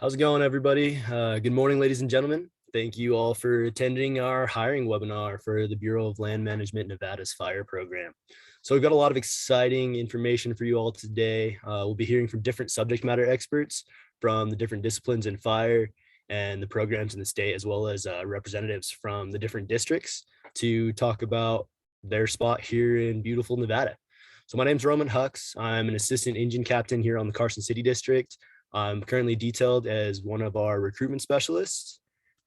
How's it going, everybody? Good morning, ladies and gentlemen. Thank you all for attending our hiring webinar for the Bureau of Land Management Nevada's fire program. So we've got a lot of exciting information for you all today. We'll be hearing from different subject matter experts from the different disciplines in fire and the programs in the state, as well as representatives from the different districts to talk about their spot here in beautiful Nevada. So my name is Roman Hux. I'm an assistant engine captain here on the Carson City District. I'm currently detailed as one of our recruitment specialists,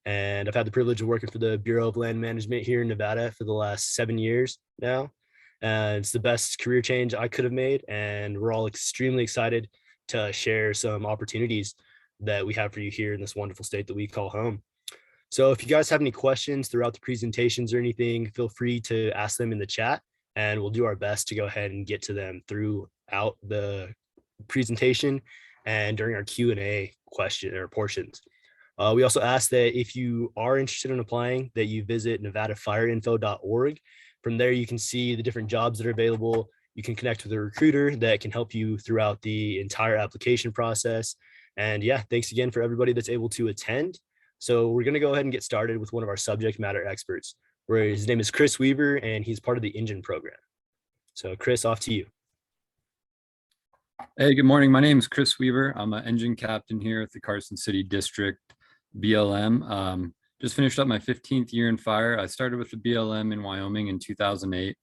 and I've had the privilege of working for the Bureau of Land Management here in Nevada for the last 7 years now. And it's the best career change I could have made, and we're all extremely excited to share some opportunities that we have for you here in this wonderful state that we call home. So if you guys have any questions throughout the presentations or anything, feel free to ask them in the chat, and we'll do our best to go ahead and get to them throughout the presentation and during our Q&A question or portions. We also ask that if you are interested in applying, that you visit nevadafireinfo.org. From there, you can see the different jobs that are available. You can connect with a recruiter that can help you throughout the entire application process. And yeah, thanks again for everybody that's able to attend. So we're going to go ahead and get started with one of our subject matter experts, where his name is Chris Weaver, and he's part of the engine program. So Chris, off to you. Hey, good morning. My name is Chris Weaver. I'm an engine captain here at the Carson City District BLM. Just finished up my 15th year in fire. I started with the BLM in Wyoming in 2008.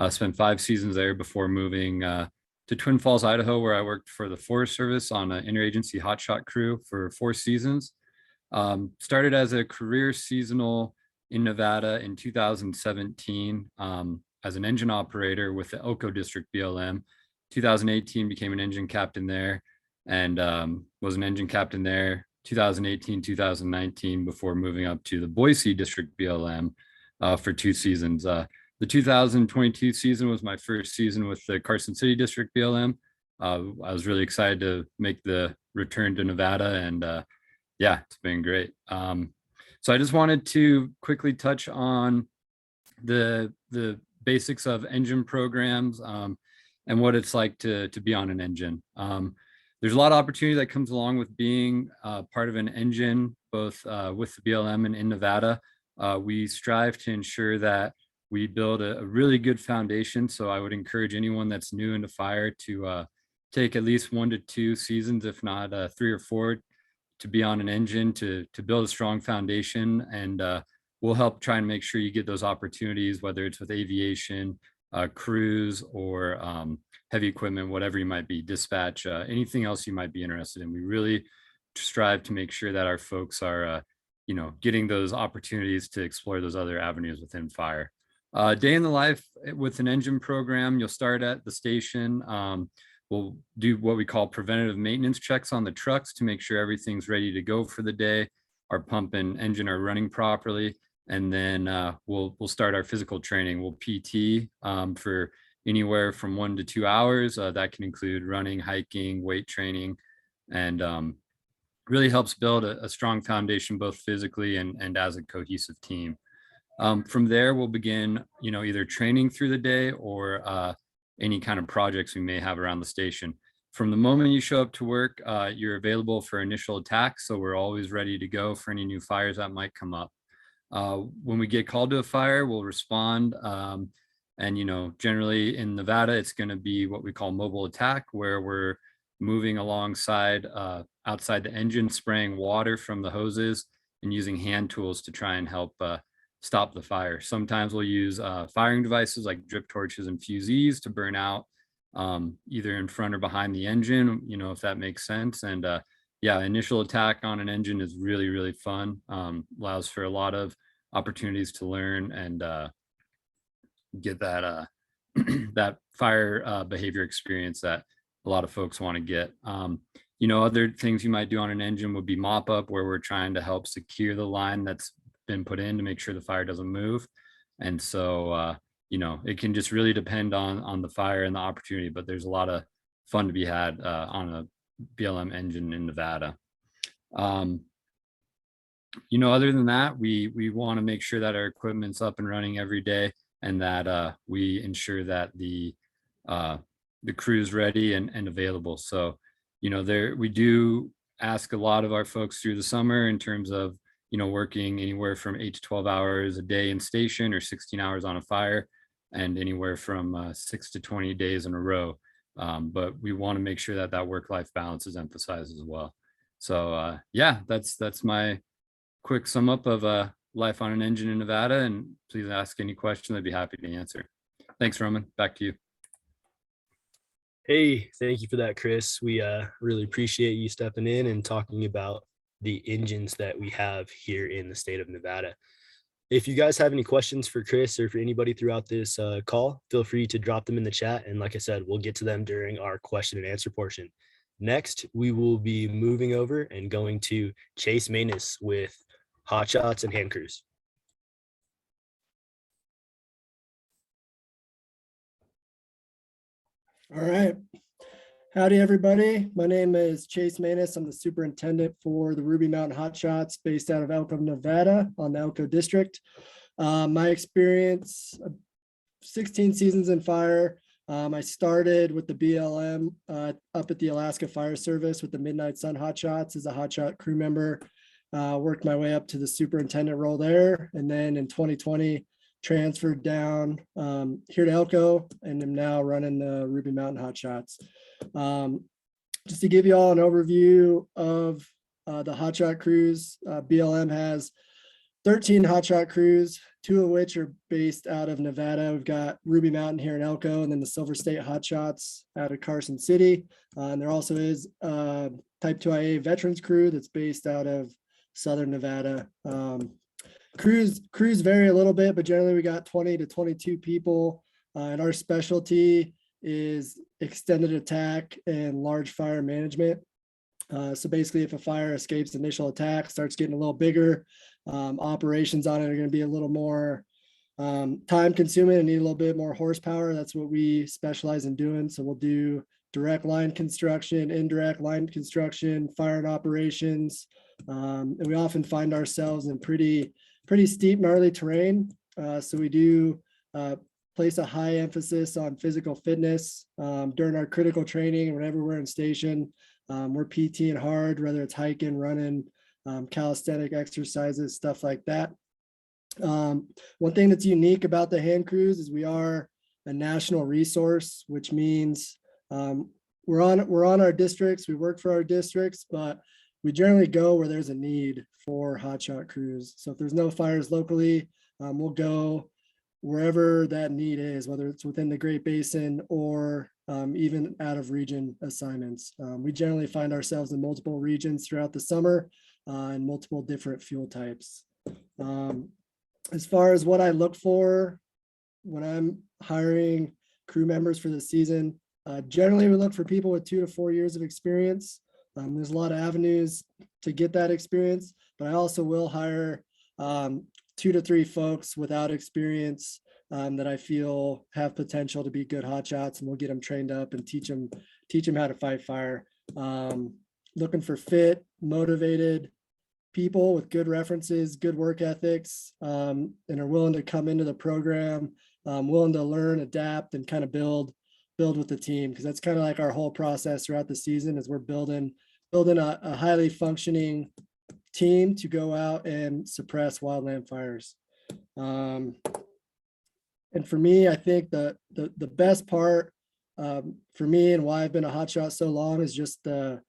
Spent 5 seasons there before moving to Twin Falls, Idaho, where I worked for the Forest Service on an interagency hotshot crew for 4 seasons. Started as a career seasonal in Nevada in 2017 as an engine operator with the Elko District BLM. 2018 became an engine captain there, and was an engine captain there 2018, 2019 before moving up to the Boise District BLM for 2 seasons. The 2022 season was my first season with the Carson City District BLM. I was really excited to make the return to Nevada, and yeah, it's been great. So I just wanted to quickly touch on the basics of engine programs and what it's like to be on an engine. There's a lot of opportunity that comes along with being part of an engine, both with the BLM and in Nevada. We strive to ensure that we build a really good foundation. So I would encourage anyone that's new into fire to take at least 1 to 2 seasons, if not 3 or 4, to be on an engine, to build a strong foundation. And we'll help try and make sure you get those opportunities, whether it's with aviation, crews, or heavy equipment, whatever you might be, dispatch, anything else you might be interested in. We really strive to make sure that our folks are, getting those opportunities to explore those other avenues within fire. Day in the life with an engine program, you'll start at the station. We'll do what we call preventative maintenance checks on the trucks to make sure everything's ready to go for the day. Our pump and engine are running properly. And then we'll start our physical training. We'll PT for anywhere from 1 to 2 hours. That can include running, hiking, weight training, and really helps build a strong foundation, both physically and as a cohesive team. From there, we'll begin, either training through the day or any kind of projects we may have around the station. From the moment you show up to work, you're available for initial attacks. So we're always ready to go for any new fires that might come up. When we get called to a fire, we'll respond. And, generally in Nevada, it's going to be what we call mobile attack, where we're moving alongside, outside the engine, spraying water from the hoses and using hand tools to try and help stop the fire. Sometimes we'll use firing devices like drip torches and fusees to burn out either in front or behind the engine, if that makes sense. And yeah, initial attack on an engine is really, really fun. Allows for a lot of opportunities to learn and get that that fire behavior experience that a lot of folks want to get. Other things you might do on an engine would be mop up, where we're trying to help secure the line that's been put in to make sure the fire doesn't move. And so, it can just really depend on the fire and the opportunity, but there's a lot of fun to be had on a BLM engine in Nevada. Other than that, we want to make sure that our equipment's up and running every day, and that we ensure that the crew's ready and available. So, we do ask a lot of our folks through the summer in terms of, working anywhere from 8 to 12 hours a day in station or 16 hours on a fire, and anywhere from 6 to 20 days in a row. But we want to make sure that that work-life balance is emphasized as well. So yeah, that's my quick sum up of life on an engine in Nevada. And please ask any question, I'd be happy to answer. Thanks, Roman. Back to you. Hey, thank you for that, Chris. We really appreciate you stepping in and talking about the engines that we have here in the state of Nevada. If you guys have any questions for Chris or for anybody throughout this call, feel free to drop them in the chat. And like I said, we'll get to them during our question and answer portion. Next, we will be moving over and going to Chase Manus with Hot Shots and Hand Crews. All right. Howdy, everybody. My name is Chase Manus. I'm the superintendent for the Ruby Mountain Hot Shots based out of Elko, Nevada on the Elko district. My experience, 16 seasons in fire. I started with the BLM up at the Alaska Fire Service with the Midnight Sun Hot Shots as a hot shot crew member. Worked my way up to the superintendent role there. And then in 2020, transferred down here to Elko and am now running the Ruby Mountain Hot Shots. Just to give you all an overview of the hot shot crews, BLM has 13 hot shot crews, 2 of which are based out of Nevada. We've got Ruby Mountain here in Elko, and then the Silver State Hot Shots out of Carson City. And there also is a Type 2IA veterans crew that's based out of Southern Nevada. Crews vary a little bit, but generally we got 20 to 22 people. And our specialty is extended attack and large fire management. So basically, if a fire escapes initial attack, starts getting a little bigger, operations on it are going to be a little more time consuming and need a little bit more horsepower. That's what we specialize in doing. So we'll do direct line construction, indirect line construction, fire and operations. And we often find ourselves in pretty steep, gnarly terrain. So we do place a high emphasis on physical fitness during our critical training. Whenever we're in station, we're PTing hard, whether it's hiking, running, calisthenic exercises, stuff like that. One thing that's unique about the hand crews is we are a national resource, which means we're on our districts, we work for our districts, but we generally go where there's a need for hotshot crews. So if there's no fires locally, we'll go wherever that need is, whether it's within the Great Basin or even out of region assignments. We generally find ourselves in multiple regions throughout the summer and multiple different fuel types. As far as what I look for when I'm hiring crew members for the season, generally we look for people with 2 to 4 years of experience. There's a lot of avenues to get that experience, but I also will hire 2 to 3 folks without experience that I feel have potential to be good hotshots, and we'll get them trained up and teach them how to fight fire. Looking for fit, motivated people with good references, good work ethics, and are willing to come into the program, willing to learn, adapt, and kind of build with the team, because that's kind of like our whole process throughout the season is we're building a highly functioning team to go out and suppress wildland fires. And for me, I think the best part for me and why I've been a hotshot so long is just the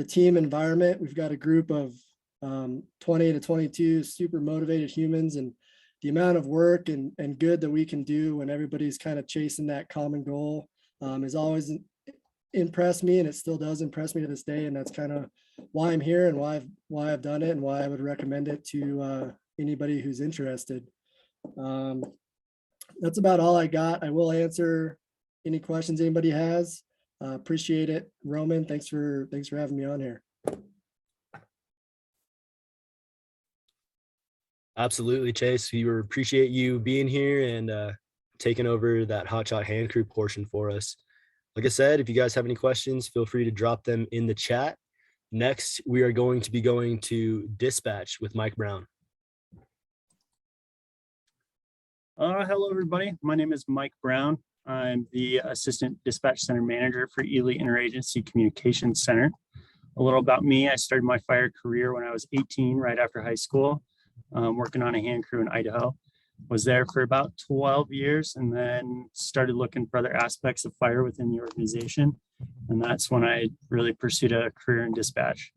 team environment. We've got a group of 20 to 22 super motivated humans, and the amount of work and good that we can do when everybody's kind of chasing that common goal has always impressed me, and it still does impress me to this day. And that's kind of why I'm here and why I've done it and why I would recommend it to anybody who's interested. That's about all I got. I will answer any questions anybody has. Appreciate it. Roman, thanks for having me on here. Absolutely, Chase. We appreciate you being here and taking over that hotshot hand crew portion for us. Like I said, if you guys have any questions, feel free to drop them in the chat. Next, we are going to be going to dispatch with Mike Brown. Hello, everybody. My name is Mike Brown. I'm the Assistant Dispatch Center Manager for Ely Interagency Communications Center. a little about me. I started my fire career when I was 18, right after high school, working on a hand crew in Idaho. Was there for about 12 years and then started looking for other aspects of fire within the organization. And that's when I really pursued a career in dispatch.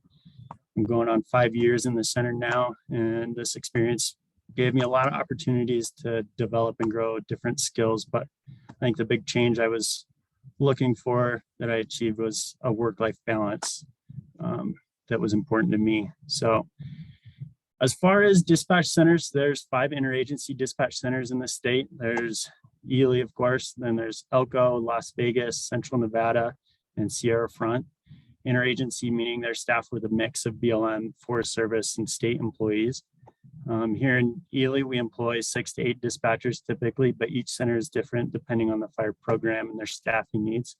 I'm going on 5 years in the center now, and this experience gave me a lot of opportunities to develop and grow different skills. But I think the big change I was looking for that I achieved was a work-life balance that was important to me. So as far as dispatch centers, there's 5 interagency dispatch centers in the state. There's Ely, of course, then there's Elko, Las Vegas, Central Nevada, and Sierra Front. Interagency meaning they're staffed with a mix of BLM, Forest Service, and state employees. Here in Ely, we employ 6 to 8 dispatchers typically, but each center is different depending on the fire program and their staffing needs.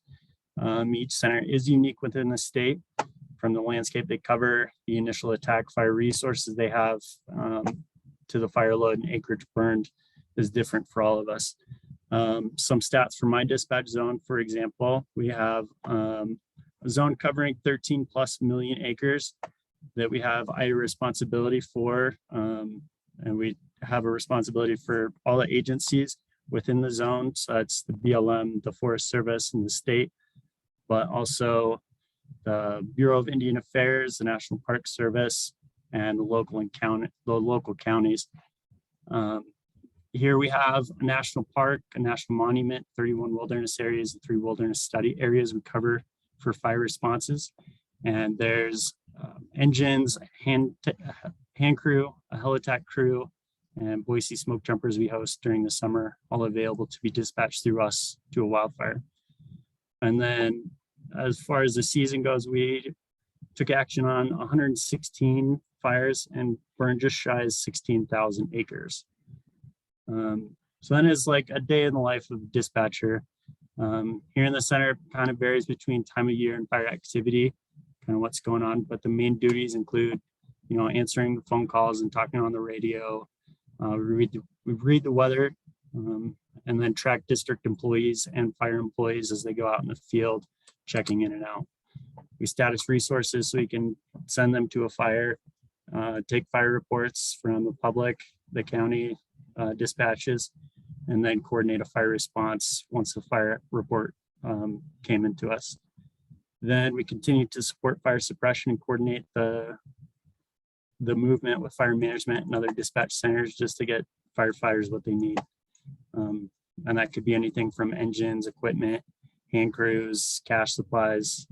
Each center is unique within the state, from the landscape they cover, the initial attack fire resources they have, to the fire load and acreage burned is different for all of us. Some stats for my dispatch zone, for example, we have a zone covering 13 plus million acres that we have IDA responsibility for. And we have a responsibility for all the agencies within the zone. So that's the BLM, the Forest Service, and the state, but also the Bureau of Indian Affairs, the National Park Service, and the local counties. Here we have a national park, a national monument, 31 wilderness areas, and 3 wilderness study areas we cover for fire responses. And there's engines, hand crew, a heli-tac crew, and Boise smoke jumpers we host during the summer, all available to be dispatched through us to a wildfire. And then as far as the season goes, we took action on 116 fires and burned just shy of 16,000 acres. So then it's like a day in the life of a dispatcher. Here in the center, it kind of varies between time of year and fire activity, kind of what's going on, but the main duties include, answering the phone calls and talking on the radio. We read the weather, and then track district employees and fire employees as they go out in the field, checking in and out. We status resources so we can send them to a fire, take fire reports from the public, the county dispatches, and then coordinate a fire response once the fire report came into us. Then we continue to support fire suppression and coordinate the movement with fire management and other dispatch centers just to get firefighters what they need. And that could be anything from engines, equipment, hand crews, cash supplies,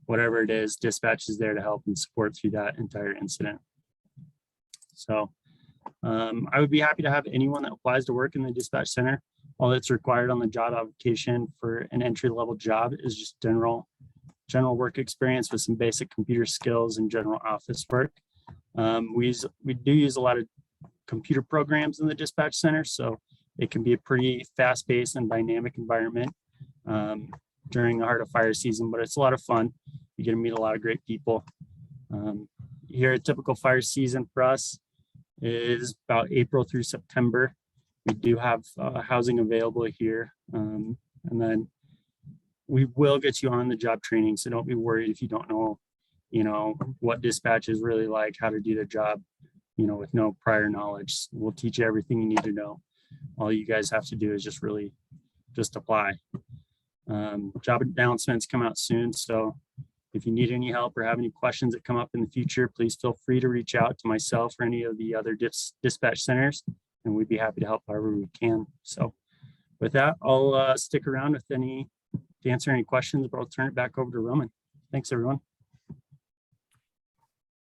whatever it is. Dispatch is there to help and support through that entire incident. So I would be happy to have anyone that applies to work in the dispatch center. All that's required on the job application for an entry-level job is just general work experience with some basic computer skills and general office work. We do use a lot of computer programs in the dispatch center, so it can be a pretty fast-paced and dynamic environment during the heart of fire season, but it's a lot of fun. You get to meet a lot of great people. Here, a typical fire season for us is about April through September. We do have housing available here, and then we will get you on the job training, so don't be worried if you don't know, what dispatch is really like, how to do the job, with no prior knowledge. We'll teach you everything you need to know. All you guys have to do is just apply. Job announcements come out soon, so if you need any help or have any questions that come up in the future, please feel free to reach out to myself or any of the other dispatch centers, and we'd be happy to help however we can. So with that, I'll stick around to answer any questions, but I'll turn it back over to Roman. Thanks, everyone.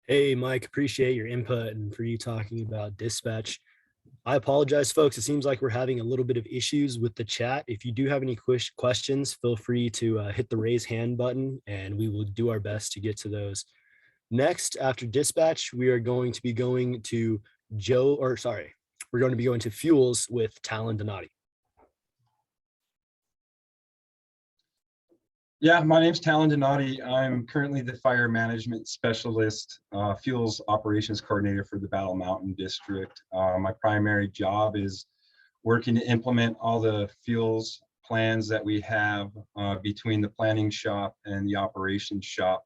Hey, Mike, appreciate your input and for you talking about dispatch. I apologize, folks. It seems like we're having a little bit of issues with the chat. If you do have any questions, feel free to hit the raise hand button and we will do our best to get to those. Next, after dispatch, we are going to be going to we're going to be going to fuels with Talon Donati. Yeah, my name's Talon Donati. I'm currently the fire management specialist, fuels operations coordinator for the Battle Mountain District. My primary job is working to implement all the fuels plans that we have between the planning shop and the operations shop.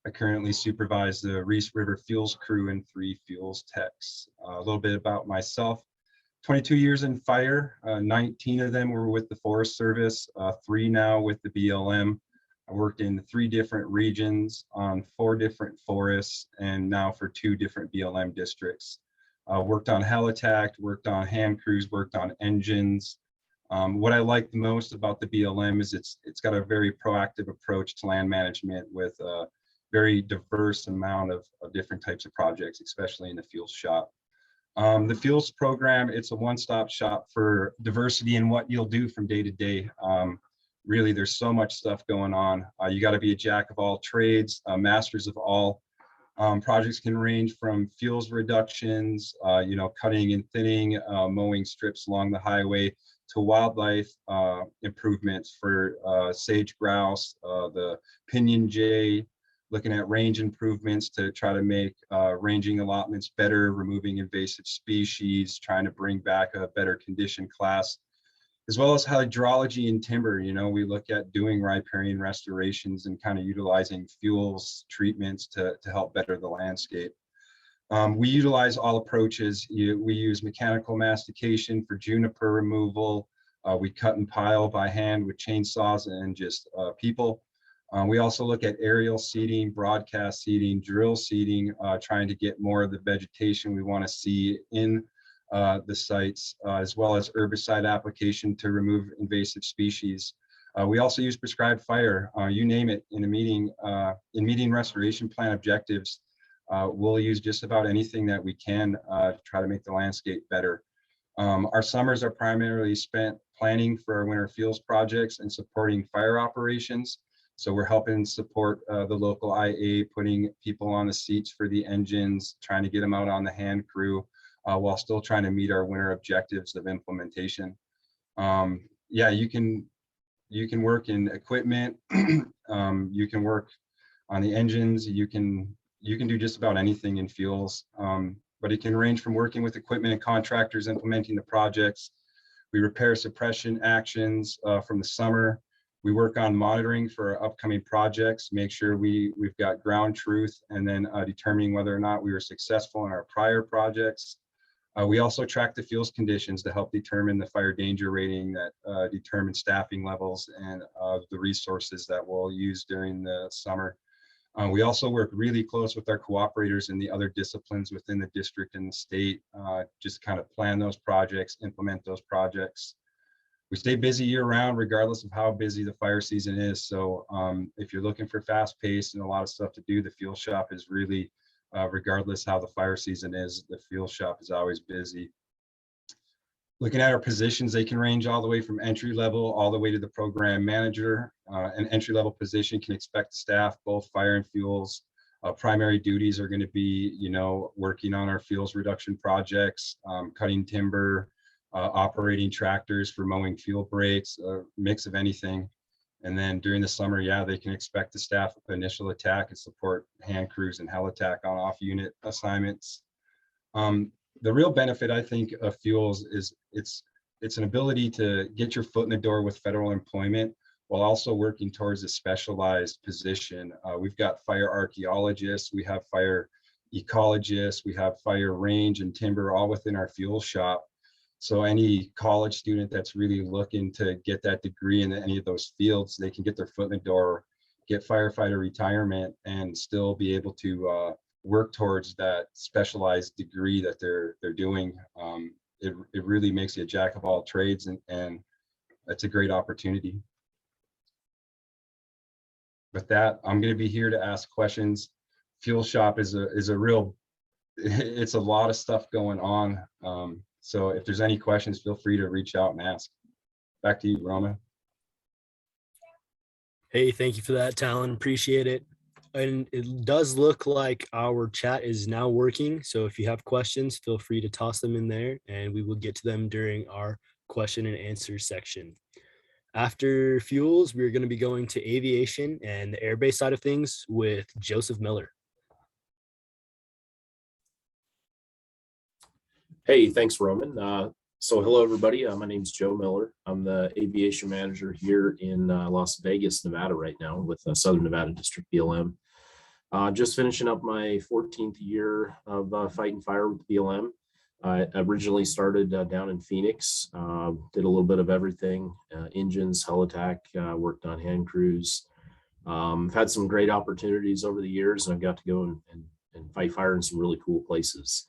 I currently supervise the Reese River Fuels crew and 3 fuels techs. A little bit about myself. 22 years in fire, 19 of them were with the Forest Service, 3 now with the BLM. I worked in 3 different regions on 4 different forests and now for 2 different BLM districts. Worked on Helitact, worked on hand crews, worked on engines. What I like the most about the BLM is it's got a very proactive approach to land management with a very diverse amount of different types of projects, especially in the fuels shop. The fuels program, it's a one-stop shop for diversity in what you'll do from day to day. Really, there's so much stuff going on. You got to be a jack of all trades, masters of all. Projects can range from fuels reductions, cutting and thinning, mowing strips along the highway, to wildlife improvements for sage grouse, the pinyon jay, looking at range improvements to try to make ranging allotments better, removing invasive species, trying to bring back a better condition class, as well as hydrology and timber. We look at doing riparian restorations and kind of utilizing fuels treatments to help better the landscape. We utilize all approaches. We use mechanical mastication for juniper removal. We cut and pile by hand with chainsaws and just people. We also look at aerial seeding, broadcast seeding, drill seeding, trying to get more of the vegetation we want to see in the sites, as well as herbicide application to remove invasive species. We also use prescribed fire, you name it, in meeting restoration plan objectives. We'll use just about anything that we can to try to make the landscape better. Our summers are primarily spent planning for our winter fuels projects and supporting fire operations. So we're helping support the local IA, putting people on the seats for the engines, trying to get them out on the hand crew, while still trying to meet our winter objectives of implementation. Yeah, you can work in equipment, you can work on the engines, you can do just about anything in fuels, but it can range from working with equipment and contractors implementing the projects. We repair suppression actions from the summer. We work on monitoring for our upcoming projects, make sure we've got ground truth, and then determining whether or not we were successful in our prior projects. We also track the fuels conditions to help determine the fire danger rating that determines staffing levels and the resources that we'll use during the summer. We also work really close with our cooperators in the other disciplines within the district and the state, just kind of plan those projects, implement those projects. We stay busy year round, regardless of how busy the fire season is. So if you're looking for fast pace and a lot of stuff to do, the fuel shop is really, regardless how the fire season is, the fuel shop is always busy. Looking at our positions, they can range all the way from entry level all the way to the program manager. An entry level position can expect staff, both fire and fuels. Primary duties are going to be, working on our fuels reduction projects, cutting timber, operating tractors for mowing fuel breaks, a mix of anything. And then during the summer, yeah, they can expect the staff initial attack and support hand crews and Helitac on off unit assignments. The real benefit, I think, of fuels is it's an ability to get your foot in the door with federal employment while also working towards a specialized position. We've got fire archaeologists, we have fire ecologists, we have fire range and timber all within our fuel shop. So any college student that's really looking to get that degree in any of those fields, they can get their foot in the door, get firefighter retirement, and still be able to work towards that specialized degree that they're doing. It really makes you a jack of all trades, and it's a great opportunity. With that, I'm going to be here to ask questions. Fuel shop is a real, it's a lot of stuff going on. So if there's any questions, feel free to reach out and ask. Back to you, Roman. Hey, thank you for that, Talon. Appreciate it. And it does look like our chat is now working. So if you have questions, feel free to toss them in there and we will get to them during our question and answer section. After fuels, we're going to be going to aviation and the airbase side of things with Joseph Miller. Hey, thanks, Roman. So hello, everybody. My name's Joe Miller. I'm the aviation manager here in Las Vegas, Nevada right now with Southern Nevada District BLM. Just finishing up my 14th year of fighting fire with BLM. I originally started down in Phoenix, did a little bit of everything, engines, hell attack, worked on hand crews. I've had some great opportunities over the years, and I've got to go and fight fire in some really cool places.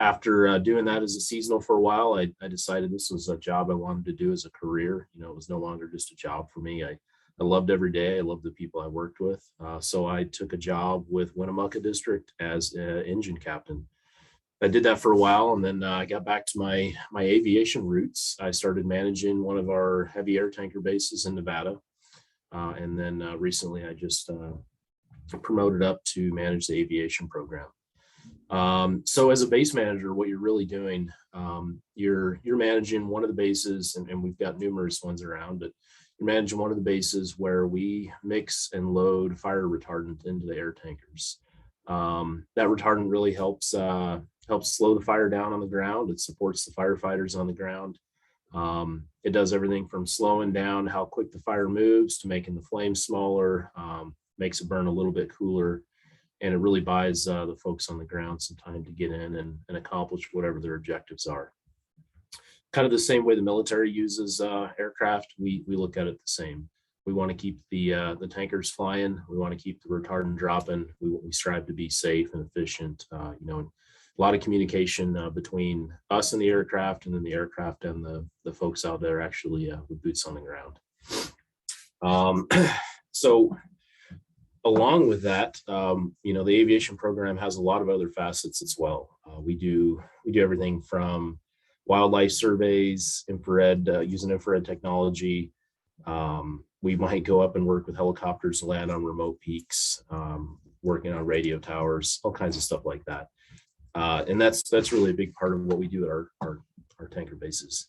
After doing that as a seasonal for a while, I decided this was a job I wanted to do as a career. You know, it was no longer just a job for me. I loved every day. I loved the people I worked with. So I took a job with Winnemucca District as an engine captain. I did that for a while, and then I got back to my aviation roots. I started managing one of our heavy air tanker bases in Nevada. And then recently I just promoted up to manage the aviation program. So as a base manager, what you're really doing, you're managing one of the bases, and we've got numerous ones around, but you're managing one of the bases where we mix and load fire retardant into the air tankers. That retardant really helps slow the fire down on the ground. It supports the firefighters on the ground. It does everything from slowing down how quick the fire moves to making the flame smaller, makes it burn a little bit cooler, and it really buys the folks on the ground some time to get in and accomplish whatever their objectives are. Kind of the same way the military uses aircraft, we look at it the same. We want to keep the tankers flying. We want to keep the retardant dropping. We strive to be safe and efficient. You know, a lot of communication between us and the aircraft, and then the aircraft and the folks out there actually with boots on the ground. So along with that, you know, the aviation program has a lot of other facets as well. We do everything from wildlife surveys, infrared, using infrared technology. We might go up and work with helicopters to land on remote peaks, working on radio towers, all kinds of stuff like that. And that's really a big part of what we do at our tanker bases.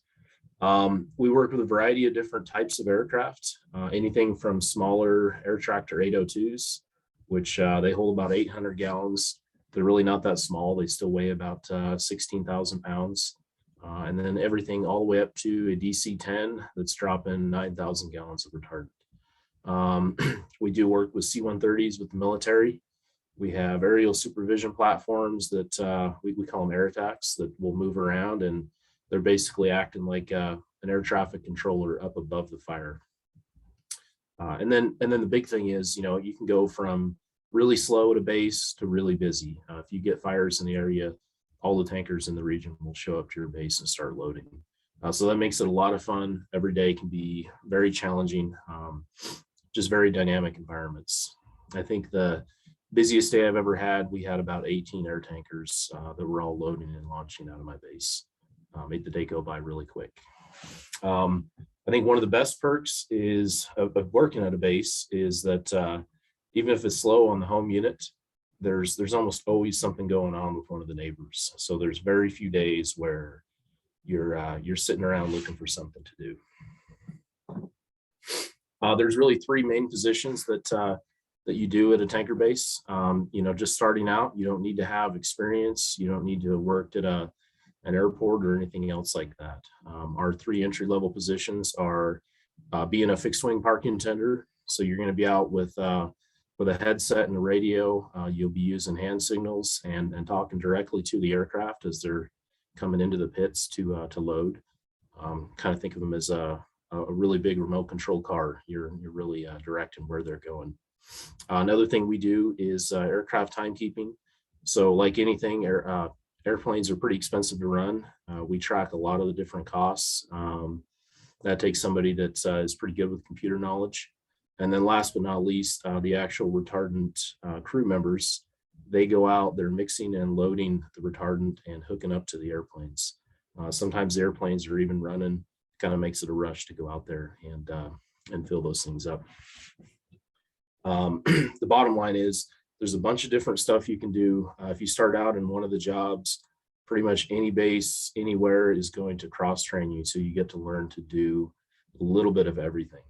We work with a variety of different types of aircraft, anything from smaller air tractor 802s, which they hold about 800 gallons. They're really not that small. They still weigh about 16,000 pounds. And then everything all the way up to a DC-10 that's dropping 9,000 gallons of retardant. We do work with C-130s with the military. We have aerial supervision platforms that we call them air attacks that will move around, and they're basically acting like an air traffic controller up above the fire. And then the big thing is, you know, you can go from really slow at a base to really busy. If you get fires in the area, all the tankers in the region will show up to your base and start loading. So that makes it a lot of fun. Every day can be very challenging, just very dynamic environments. I think the busiest day I've ever had, we had about 18 air tankers that were all loading and launching out of my base. Made the day go by really quick. I think one of the best perks is of working at a base is that even if it's slow on the home unit, there's almost always something going on with one of the neighbors. So there's very few days where you're sitting around looking for something to do. There's really three main positions that you do at a tanker base. You know, just starting out, you don't need to have experience. You don't need to have worked at an airport or anything else like that. Our three entry-level positions are being a fixed-wing parking tender. So you're going to be out with a headset and a radio. You'll be using hand signals and talking directly to the aircraft as they're coming into the pits to load. Kind of think of them as a really big remote control car. You're really directing where they're going. Another thing we do is aircraft timekeeping. So like anything, airplanes are pretty expensive to run. We track a lot of the different costs. That takes somebody that is pretty good with computer knowledge. And then last but not least, the actual retardant crew members, they go out, they're mixing and loading the retardant and hooking up to the airplanes. Sometimes the airplanes are even running, kind of makes it a rush to go out there and fill those things up. The bottom line is there's a bunch of different stuff you can do. If you start out in one of the jobs, pretty much any base anywhere is going to cross train you. So you get to learn to do a little bit of everything.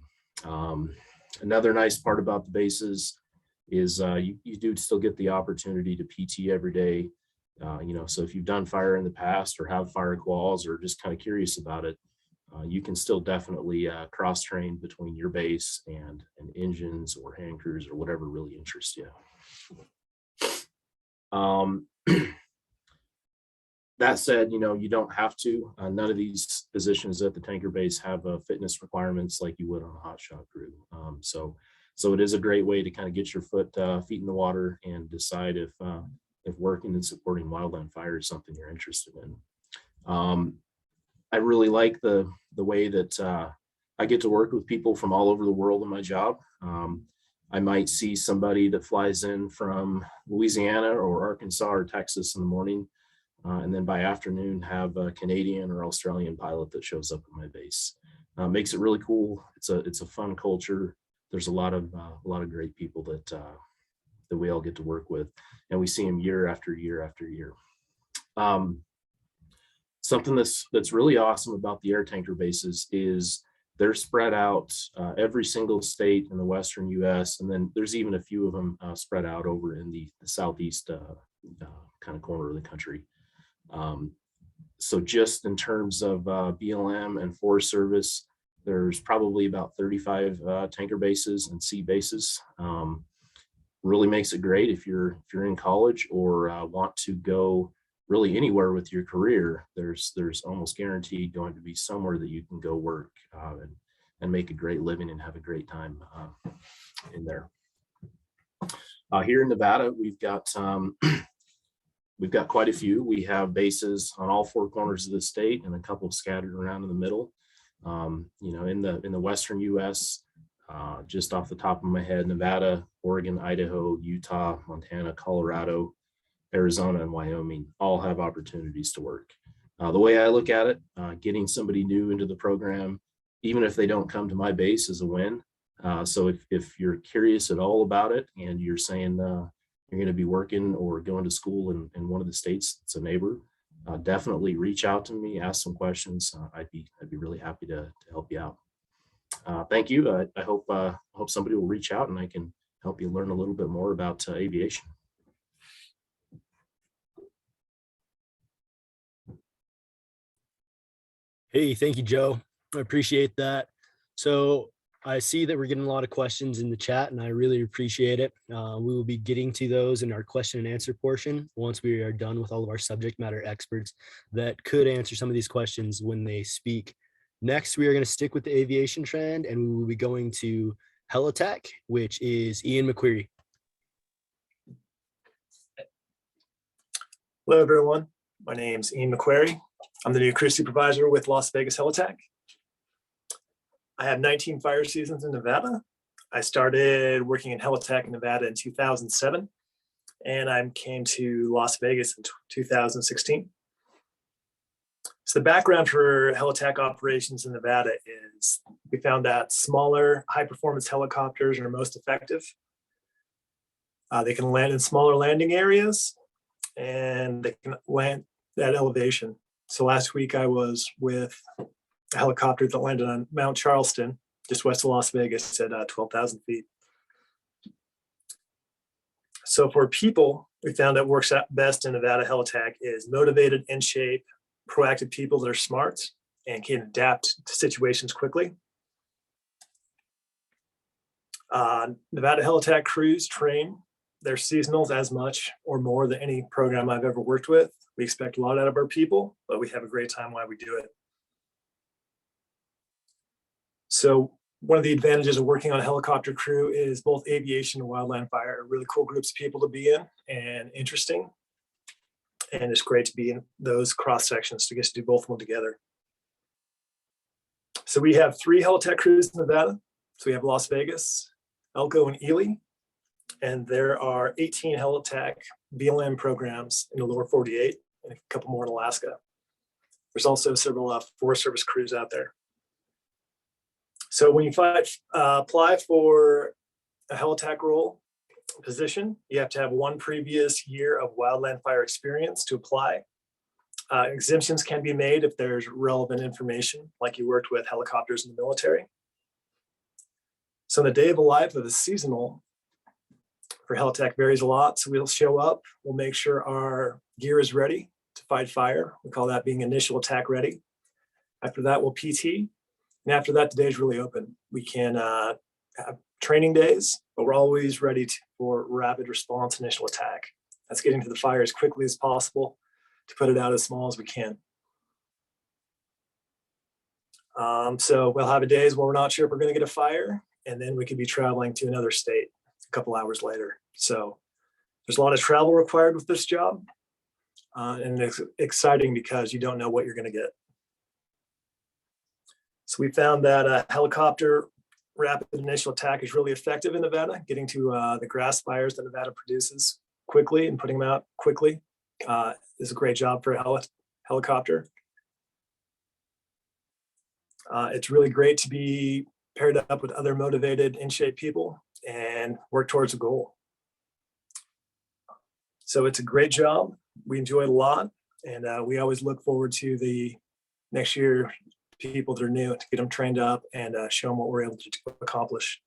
Another nice part about the bases is you do still get the opportunity to PT every day. You know, so if you've done fire in the past or have fire quals or just kind of curious about it, You can still definitely cross-train between your base and engines or hand crews or whatever really interests you. That said, you don't have to. None of these positions at the tanker base have fitness requirements like you would on a hotshot crew. So it is a great way to kind of get your feet in the water and decide if working and supporting wildland fire is something you're interested in. I really like the way that I get to work with people from all over the world in my job. I might see somebody that flies in from Louisiana or Arkansas or Texas in the morning, and then by afternoon have a Canadian or Australian pilot that shows up at my base. Makes it really cool. It's a fun culture. There's a lot of great people that we all get to work with, and we see them year after year after year. Something that's really awesome about the air tanker bases is they're spread out every single state in the Western US, and then there's even a few of them spread out over in the southeast kind of corner of the country. So just in terms of BLM and Forest Service, there's probably about 35 tanker bases and sea bases. Really makes it great if you're in college or want to go really anywhere with your career. There's almost guaranteed going to be somewhere that you can go work and make a great living and have a great time in there. Here in Nevada, we've got quite a few. We have bases on all four corners of the state and a couple scattered around in the middle. In the Western US, just off the top of my head, Nevada, Oregon, Idaho, Utah, Montana, Colorado, Arizona, and Wyoming all have opportunities to work. The way I look at it, getting somebody new into the program, even if they don't come to my base, is a win. So if you're curious at all about it and you're saying you're going to be working or going to school in one of the states that's a neighbor, definitely reach out to me, ask some questions. I'd be really happy to help you out. Thank you. I hope somebody will reach out and I can help you learn a little bit more about aviation. Hey, thank you, Joe. I appreciate that. So I see that we're getting a lot of questions in the chat and I really appreciate it. We will be getting to those in our question and answer portion once we are done with all of our subject matter experts that could answer some of these questions when they speak. Next, we are going to stick with the aviation trend and we will be going to Helitech, which is Ian McQuarrie. Hello, everyone. My name's Ian McQuarrie. I'm the new crew supervisor with Las Vegas Helitech. I have 19 fire seasons in Nevada. I started working in Helitech in Nevada in 2007, and I came to Las Vegas in 2016. So the background for Helitech operations in Nevada is we found that smaller, high-performance helicopters are most effective. They can land in smaller landing areas, and they can land at elevation. So last week I was with a helicopter that landed on Mount Charleston, just west of Las Vegas at 12,000 feet. So for people, we found that works out best in Nevada Helitech is motivated, in shape, proactive people that are smart and can adapt to situations quickly. Nevada Helitech crews train their seasonals as much or more than any program I've ever worked with. We expect a lot out of our people, but we have a great time while we do it. So one of the advantages of working on a helicopter crew is both aviation and wildland fire are really cool groups of people to be in and interesting. And it's great to be in those cross sections to get to do both of them together. So we have 3 Helitech crews in Nevada. So we have Las Vegas, Elko, and Ely. And there are 18 Helitech BLM programs in the lower 48 and a couple more in Alaska. There's also several Forest Service crews out there. So when you apply for a Helitech role position, you have to have 1 previous year of wildland fire experience to apply. Exemptions can be made if there's relevant information, like you worked with helicopters in the military. So the day of the life of the seasonal for Helitech varies a lot. So we'll show up, we'll make sure our gear is ready to fight fire. We call that being initial attack ready. After that, we'll PT. And after that, the day is really open. We can have training days, but we're always ready for rapid response initial attack. That's getting to the fire as quickly as possible to put it out as small as we can. So we'll have days where we're not sure if we're going to get a fire, and then we could be traveling to another state a couple hours later. So there's a lot of travel required with this job, and it's exciting because you don't know what you're going to get. So we found that a helicopter rapid initial attack is really effective in Nevada, getting to the grass fires that Nevada produces quickly and putting them out quickly is a great job for a helicopter. It's really great to be paired up with other motivated, in shape people and work towards a goal. So it's a great job. We enjoy it a lot, and we always look forward to the next year people that are new to get them trained up and show them what we're able to accomplish.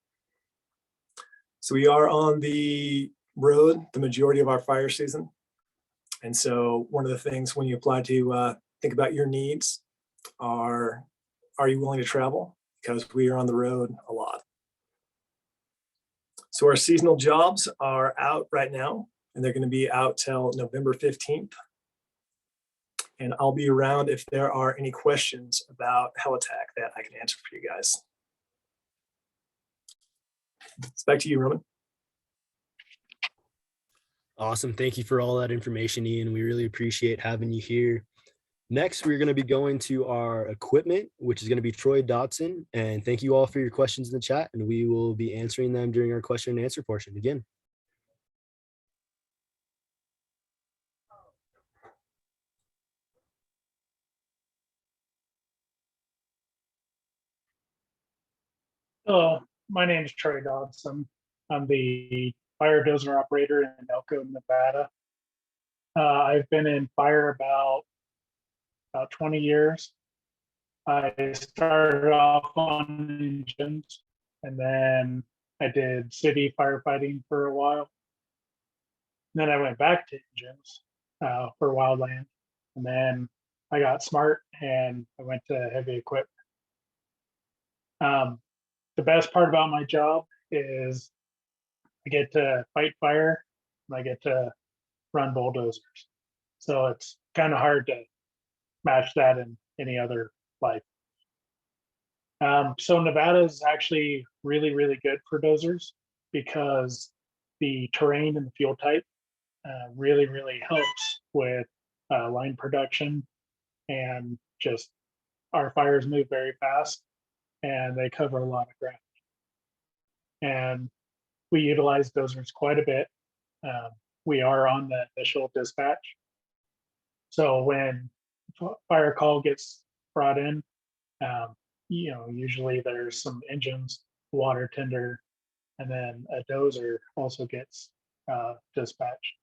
So we are on the road the majority of our fire season. And so one of the things when you apply to think about your needs are you willing to travel? Because we are on the road a lot. So our seasonal jobs are out right now, and they're going to be out till November 15th. And I'll be around if there are any questions about Helitac that I can answer for you guys. It's back to you, Roman. Awesome. Thank you for all that information, Ian. We really appreciate having you here. Next, we're going to be going to our equipment, which is going to be Troy Dotson. And thank you all for your questions in the chat, and we will be answering them during our question and answer portion again. Hello, my name is Troy Dodson. I'm the fire dozer operator in Elko, Nevada. I've been in fire about 20 years. I started off on engines, and then I did city firefighting for a while. And then I went back to engines for wildland, and then I got smart and I went to heavy equipment. The best part about my job is I get to fight fire and I get to run bulldozers. So it's kind of hard to match that in any other life. So Nevada is actually really, really good for dozers because the terrain and the fuel type really, really helps with line production, and just our fires move very fast and they cover a lot of ground. And we utilize dozers quite a bit. We are on the initial dispatch. So when fire call gets brought in, usually there's some engines, water tender, and then a dozer also gets dispatched.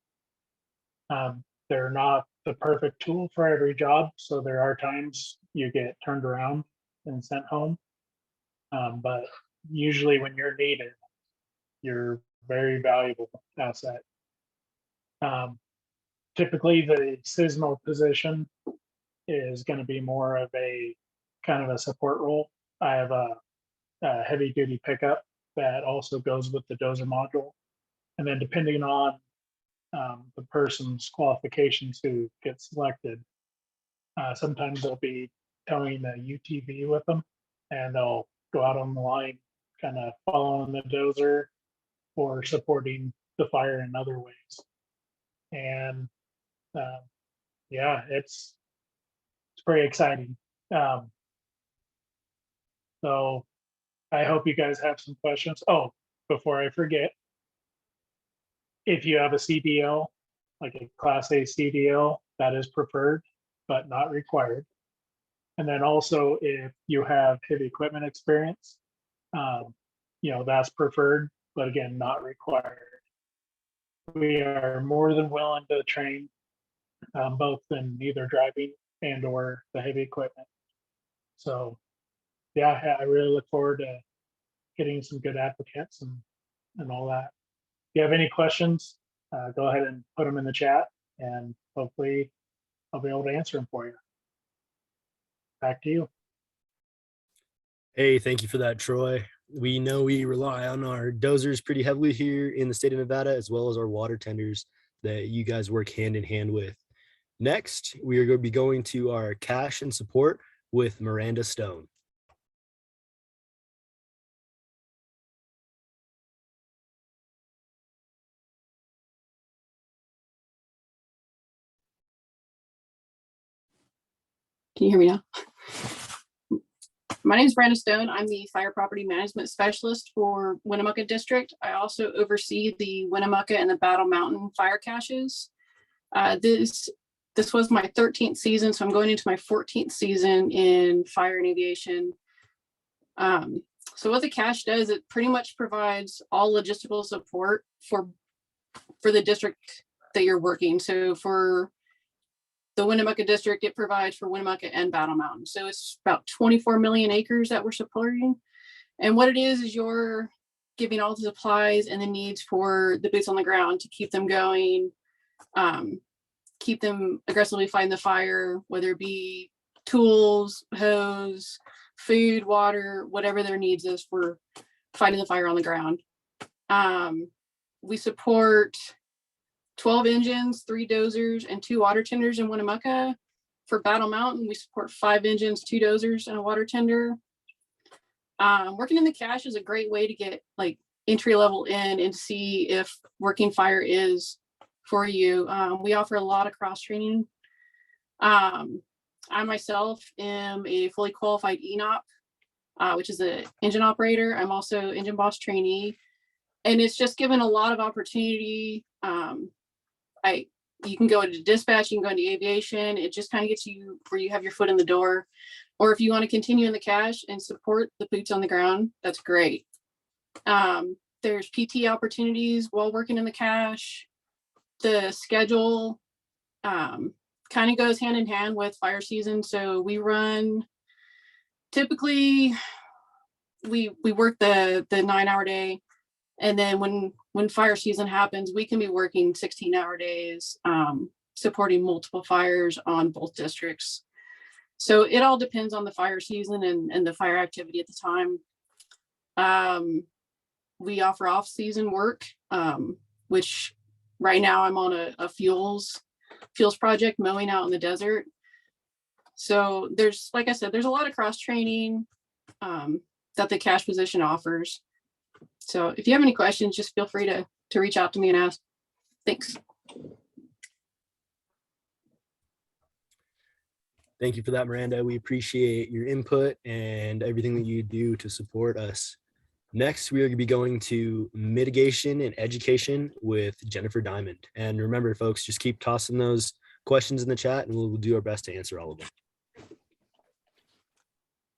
They're not the perfect tool for every job, so there are times you get turned around and sent home. But usually when you're needed, you're a very valuable asset. Typically the seasonal position is going to be more of a kind of a support role. I have a heavy duty pickup that also goes with the dozer module. And then depending on the person's qualifications who get selected, sometimes they'll be towing a UTV with them, and they'll go out on the line, kind of following the dozer or supporting the fire in other ways. And yeah, it's pretty exciting. So I hope you guys have some questions. Oh, before I forget, if you have a CDL, like a Class A CDL, that is preferred, but not required. And then also if you have heavy equipment experience, that's preferred, but again, not required. We are more than willing to train both in either driving and or the heavy equipment. So yeah, I really look forward to getting some good applicants and all that. If you have any questions, go ahead and put them in the chat, and hopefully I'll be able to answer them for you. Back to you. Hey, thank you for that, Troy. We know we rely on our dozers pretty heavily here in the state of Nevada, as well as our water tenders that you guys work hand in hand with. Next, we are going to be going to our cash and support with Miranda Stone. Can you hear me now? My name is Brenda Stone. I'm the Fire Property Management Specialist for Winnemucca District. I also oversee the Winnemucca and the Battle Mountain fire caches. This was my 13th season, so I'm going into my 14th season in fire and aviation. So what the cache does, it pretty much provides all logistical support for the district that you're working. So for the Winnemucca district, it provides for Winnemucca and Battle Mountain. So it's about 24 million acres that we're supporting. And what it is you're giving all the supplies and the needs for the boots on the ground to keep them going, keep them aggressively fighting the fire, whether it be tools, hose, food, water, whatever their needs is for fighting the fire on the ground. We support 12 engines, 3 dozers, and 2 water tenders in Winnemucca. For Battle Mountain, we support 5 engines, 2 dozers, and a water tender. Working in the cache is a great way to get like entry level in and see if working fire is for you. We offer a lot of cross training. I myself am a fully qualified ENOP, which is an engine operator. I'm also engine boss trainee, and it's just given a lot of opportunity. You can go into dispatch, you can go into aviation. It just kind of gets you where you have your foot in the door. Or if you want to continue in the cache and support the boots on the ground, that's great. There's PT opportunities while working in the cache. The schedule kind of goes hand in hand with fire season. So we run, typically we work the 9-hour day. And then when fire season happens, we can be working 16-hour days, supporting multiple fires on both districts. So it all depends on the fire season and the fire activity at the time. We offer off-season work, which right now I'm on a fuels project, mowing out in the desert. So there's, like I said, there's a lot of cross training that the cache position offers. So if you have any questions, just feel free to reach out to me and ask. Thanks. Thank you for that, Miranda. We appreciate your input and everything that you do to support us. Next, we are going to be going to mitigation and education with Jennifer Diamond. And remember, folks, just keep tossing those questions in the chat and we'll do our best to answer all of them.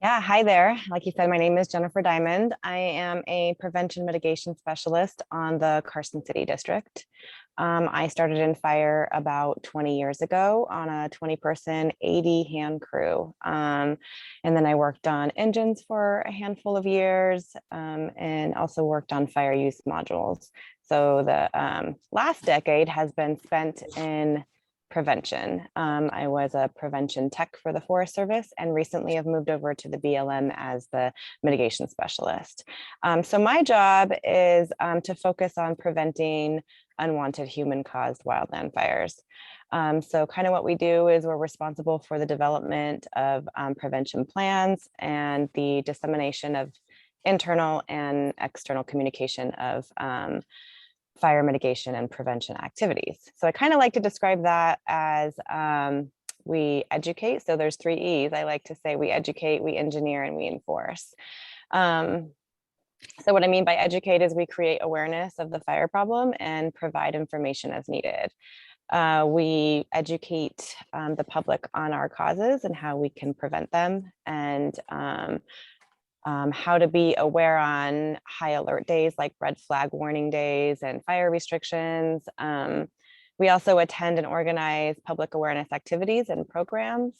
Yeah, hi there. Like you said, my name is Jennifer Diamond. I am a prevention mitigation specialist on the Carson City District. I started in fire about 20 years ago on a 20-person 80-hand crew. And then I worked on engines for a handful of years and also worked on fire use modules. So the last decade has been spent in prevention. I was a prevention tech for the Forest Service and recently I've moved over to the BLM as the mitigation specialist. So my job is to focus on preventing unwanted human-caused wildland fires. So kind of what we do is we're responsible for the development of prevention plans and the dissemination of internal and external communication of fire mitigation and prevention activities. So I kind of like to describe that as we educate. So there's 3 E's. I like to say we educate, we engineer, and we enforce. So what I mean by educate is we create awareness of the fire problem and provide information as needed. We educate the public on our causes and how we can prevent them, and how to be aware on high alert days like red flag warning days and fire restrictions. We also attend and organize public awareness activities and programs.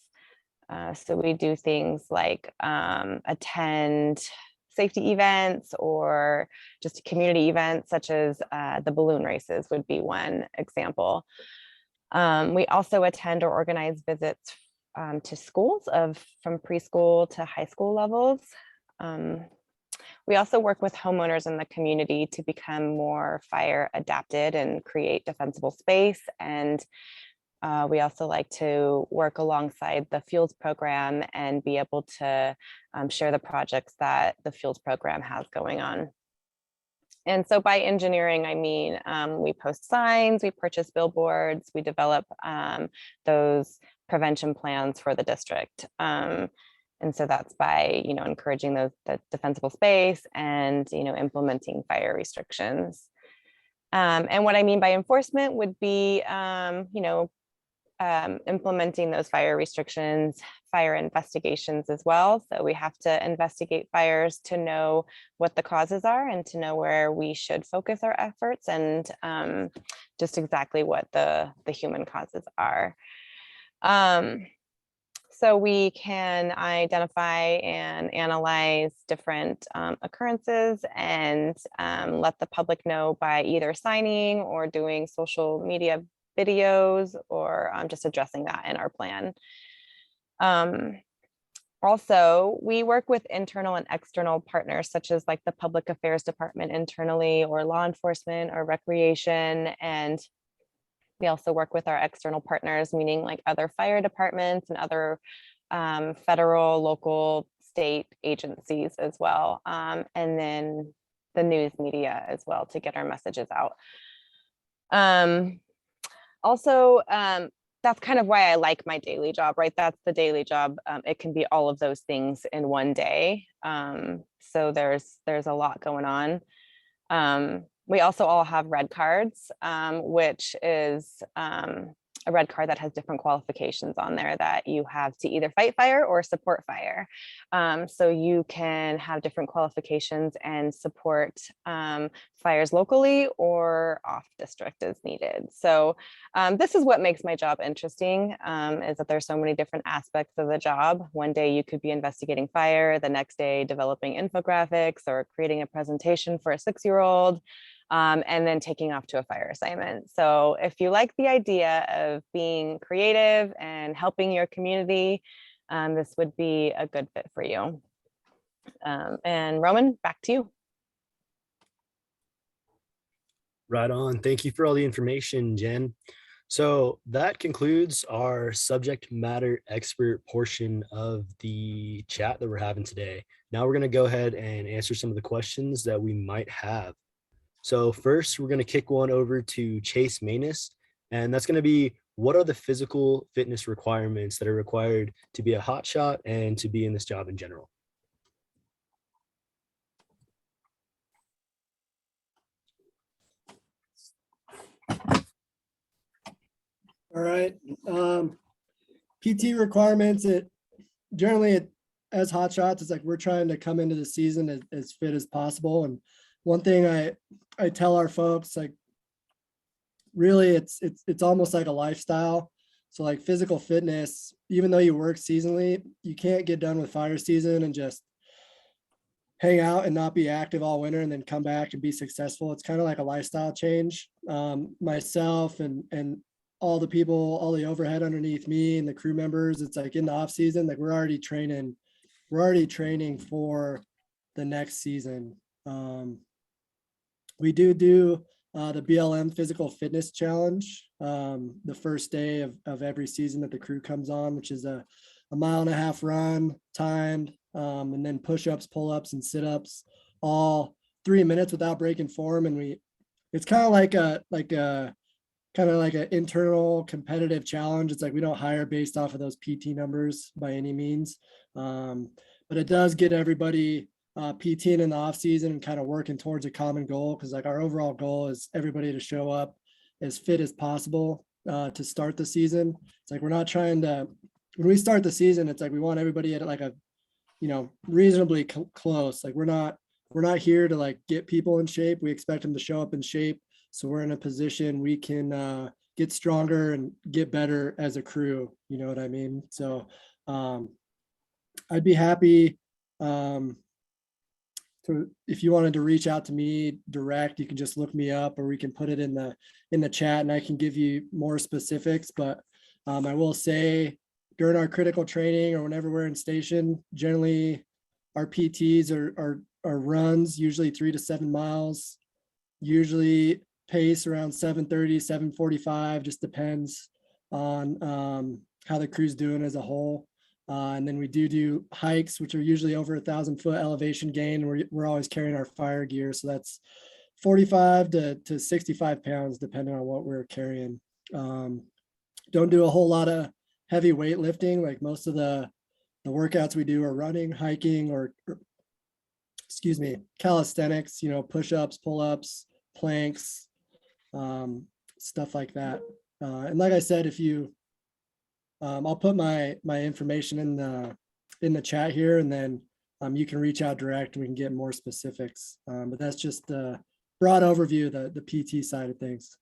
So we do things like attend safety events or just community events such as the balloon races would be one example. We also attend or organize visits to schools from preschool to high school levels. We also work with homeowners in the community to become more fire adapted and create defensible space. And we also like to work alongside the Fields program and be able to share the projects that the Fields program has going on. And so by engineering, I mean, we post signs, we purchase billboards, we develop those prevention plans for the district. And so that's by, encouraging the defensible space and, implementing fire restrictions. And what I mean by enforcement would be, implementing those fire restrictions, fire investigations as well. So we have to investigate fires to know what the causes are and to know where we should focus our efforts and just exactly what the human causes are. So we can identify and analyze different occurrences and let the public know by either signing or doing social media videos or just addressing that in our plan. Also, we work with internal and external partners, such as like the public affairs department internally or law enforcement or recreation. And we also work with our external partners, meaning like other fire departments and other federal, local, state agencies as well. And then the news media as well to get our messages out. Also, that's kind of why I like my daily job, right? That's the daily job. It can be all of those things in one day. So there's a lot going on. We also all have red cards, which is a red card that has different qualifications on there that you have to either fight fire or support fire. So you can have different qualifications and support fires locally or off district as needed. So this is what makes my job interesting, is that there's so many different aspects of the job. One day you could be investigating fire, the next day developing infographics or creating a presentation for a 6-year-old. And then taking off to a fire assignment. So if you like the idea of being creative and helping your community, this would be a good fit for you. And Roman, back to you. Right on. Thank you for all the information, Jen. So that concludes our subject matter expert portion of the chat that we're having today. Now we're going to go ahead and answer some of the questions that we might have. So first, we're going to kick one over to Chase Manus, and that's going to be, what are the physical fitness requirements that are required to be a hotshot and to be in this job in general? All right. PT requirements, as hotshots, it's like we're trying to come into the season as fit as possible. And one thing I tell our folks, like, really it's almost like a lifestyle. So like physical fitness, even though you work seasonally, you can't get done with fire season and just hang out and not be active all winter and then come back and be successful. It's kind of like a lifestyle change. Myself and all the people, all the overhead underneath me and the crew members, it's like in the off season, like we're already training for the next season. We do the BLM Physical Fitness Challenge the first day of every season that the crew comes on, which is a 1.5 mile run timed, and then push-ups, pull-ups, and sit-ups, all 3 minutes without breaking form. And it's kind of like an internal competitive challenge. It's like we don't hire based off of those PT numbers by any means, but it does get everybody PTing in the off season and kind of working towards a common goal. Cause like our overall goal is everybody to show up as fit as possible to start the season. It's like, we're not trying to, when we start the season, it's like, we want everybody at like a, reasonably close. Like we're not here to like get people in shape. We expect them to show up in shape. So we're in a position we can get stronger and get better as a crew. You know what I mean? So I'd be happy if you wanted to reach out to me direct, you can just look me up, or we can put it in the chat and I can give you more specifics. But I will say, during our critical training or whenever we're in station, generally our PTs are runs, usually 3 to 7 miles, usually pace around 7:30, 7:45, just depends on how the crew's doing as a whole. And then we do hikes, which are usually over 1,000-foot elevation gain. We're always carrying our fire gear, so that's 45 to 65 pounds, depending on what we're carrying. Don't do a whole lot of heavy weightlifting. Like most of the workouts we do are running, hiking, or excuse me, calisthenics, push-ups, pull-ups, planks, stuff like that. And like I said, if you, I'll put my information in the chat here, and then you can reach out direct and we can get more specifics. But that's just the broad overview, the PT side of things.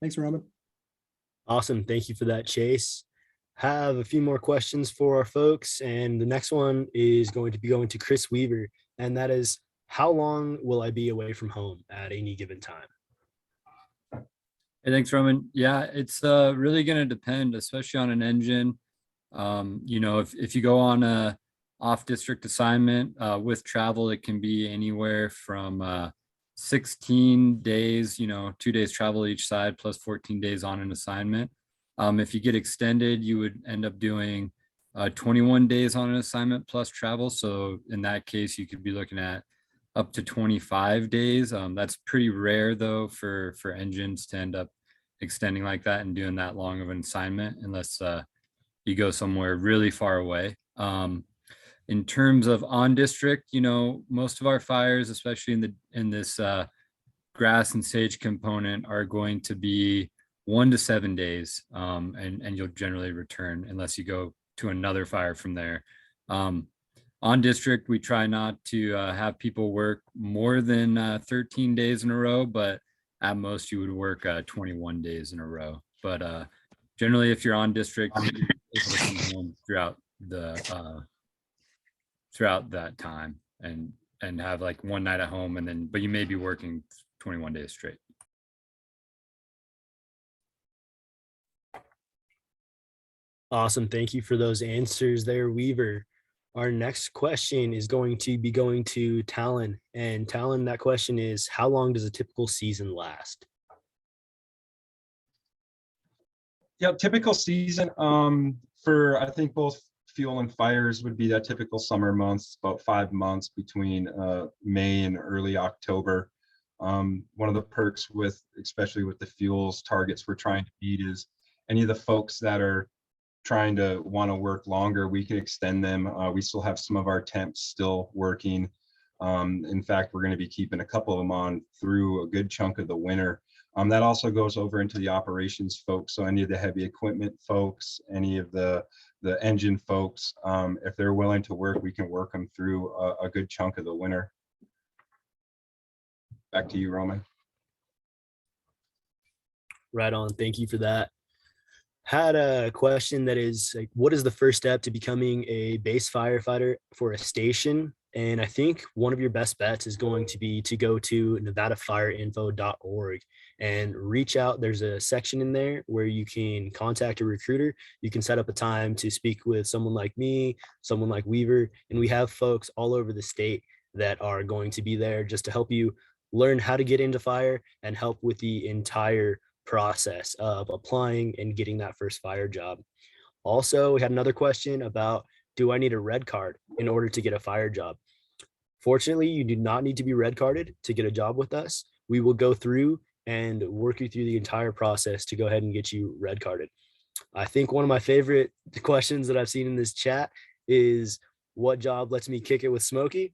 Thanks, Roman. Awesome. Thank you for that, Chase. Have a few more questions for our folks. And the next one is going to be going to Chris Weaver. And that is, how long will I be away from home at any given time? Hey, thanks, Roman. Yeah, it's really going to depend, especially on an engine. If you go on a off-district assignment with travel, it can be anywhere from 16 days, 2 days travel each side plus 14 days on an assignment. If you get extended, you would end up doing 21 days on an assignment plus travel. So in that case, you could be looking at up to 25 days. That's pretty rare though for engines to end up extending like that and doing that long of an assignment, unless you go somewhere really far away. In terms of on district, most of our fires, especially in this grass and sage component, are going to be 1 to 7 days, and you'll generally return unless you go to another fire from there. On district, we try not to have people work more than 13 days in a row, but at most you would work 21 days in a row. But generally, if you're on district, you're able to come home throughout that time and have like one night at home, but you may be working 21 days straight. Awesome. Thank you for those answers there, Weaver. Our next question is going to be going to Talon. And Talon, that question is, how long does a typical season last? Yeah, typical season for, I think, both fuel and fires would be that typical summer months, about 5 months between May and early October. One of the perks especially with the fuels targets we're trying to beat, is any of the folks that are trying to want to work longer, we can extend them. We still have some of our temps still working. In fact, we're going to be keeping a couple of them on through a good chunk of the winter. That also goes over into the operations folks. So any of the heavy equipment folks, any of the engine folks, if they're willing to work, we can work them through a good chunk of the winter. Back to you, Roman. Right on. Thank you for that. Had a question that is like, what is the first step to becoming a base firefighter for a station? And I think one of your best bets is going to be to go to nevadafireinfo.org and reach out. There's a section in there where you can contact a recruiter. You can set up a time to speak with someone like me, someone like Weaver, and we have folks all over the state that are going to be there just to help you learn how to get into fire and help with the entire process of applying and getting that first fire job. Also, we had another question about, do I need a red card in order to get a fire job? Fortunately, you do not need to be red carded to get a job with us. We will go through and work you through the entire process to go ahead and get you red carded. I think one of my favorite questions that I've seen in this chat is, what job lets me kick it with Smokey?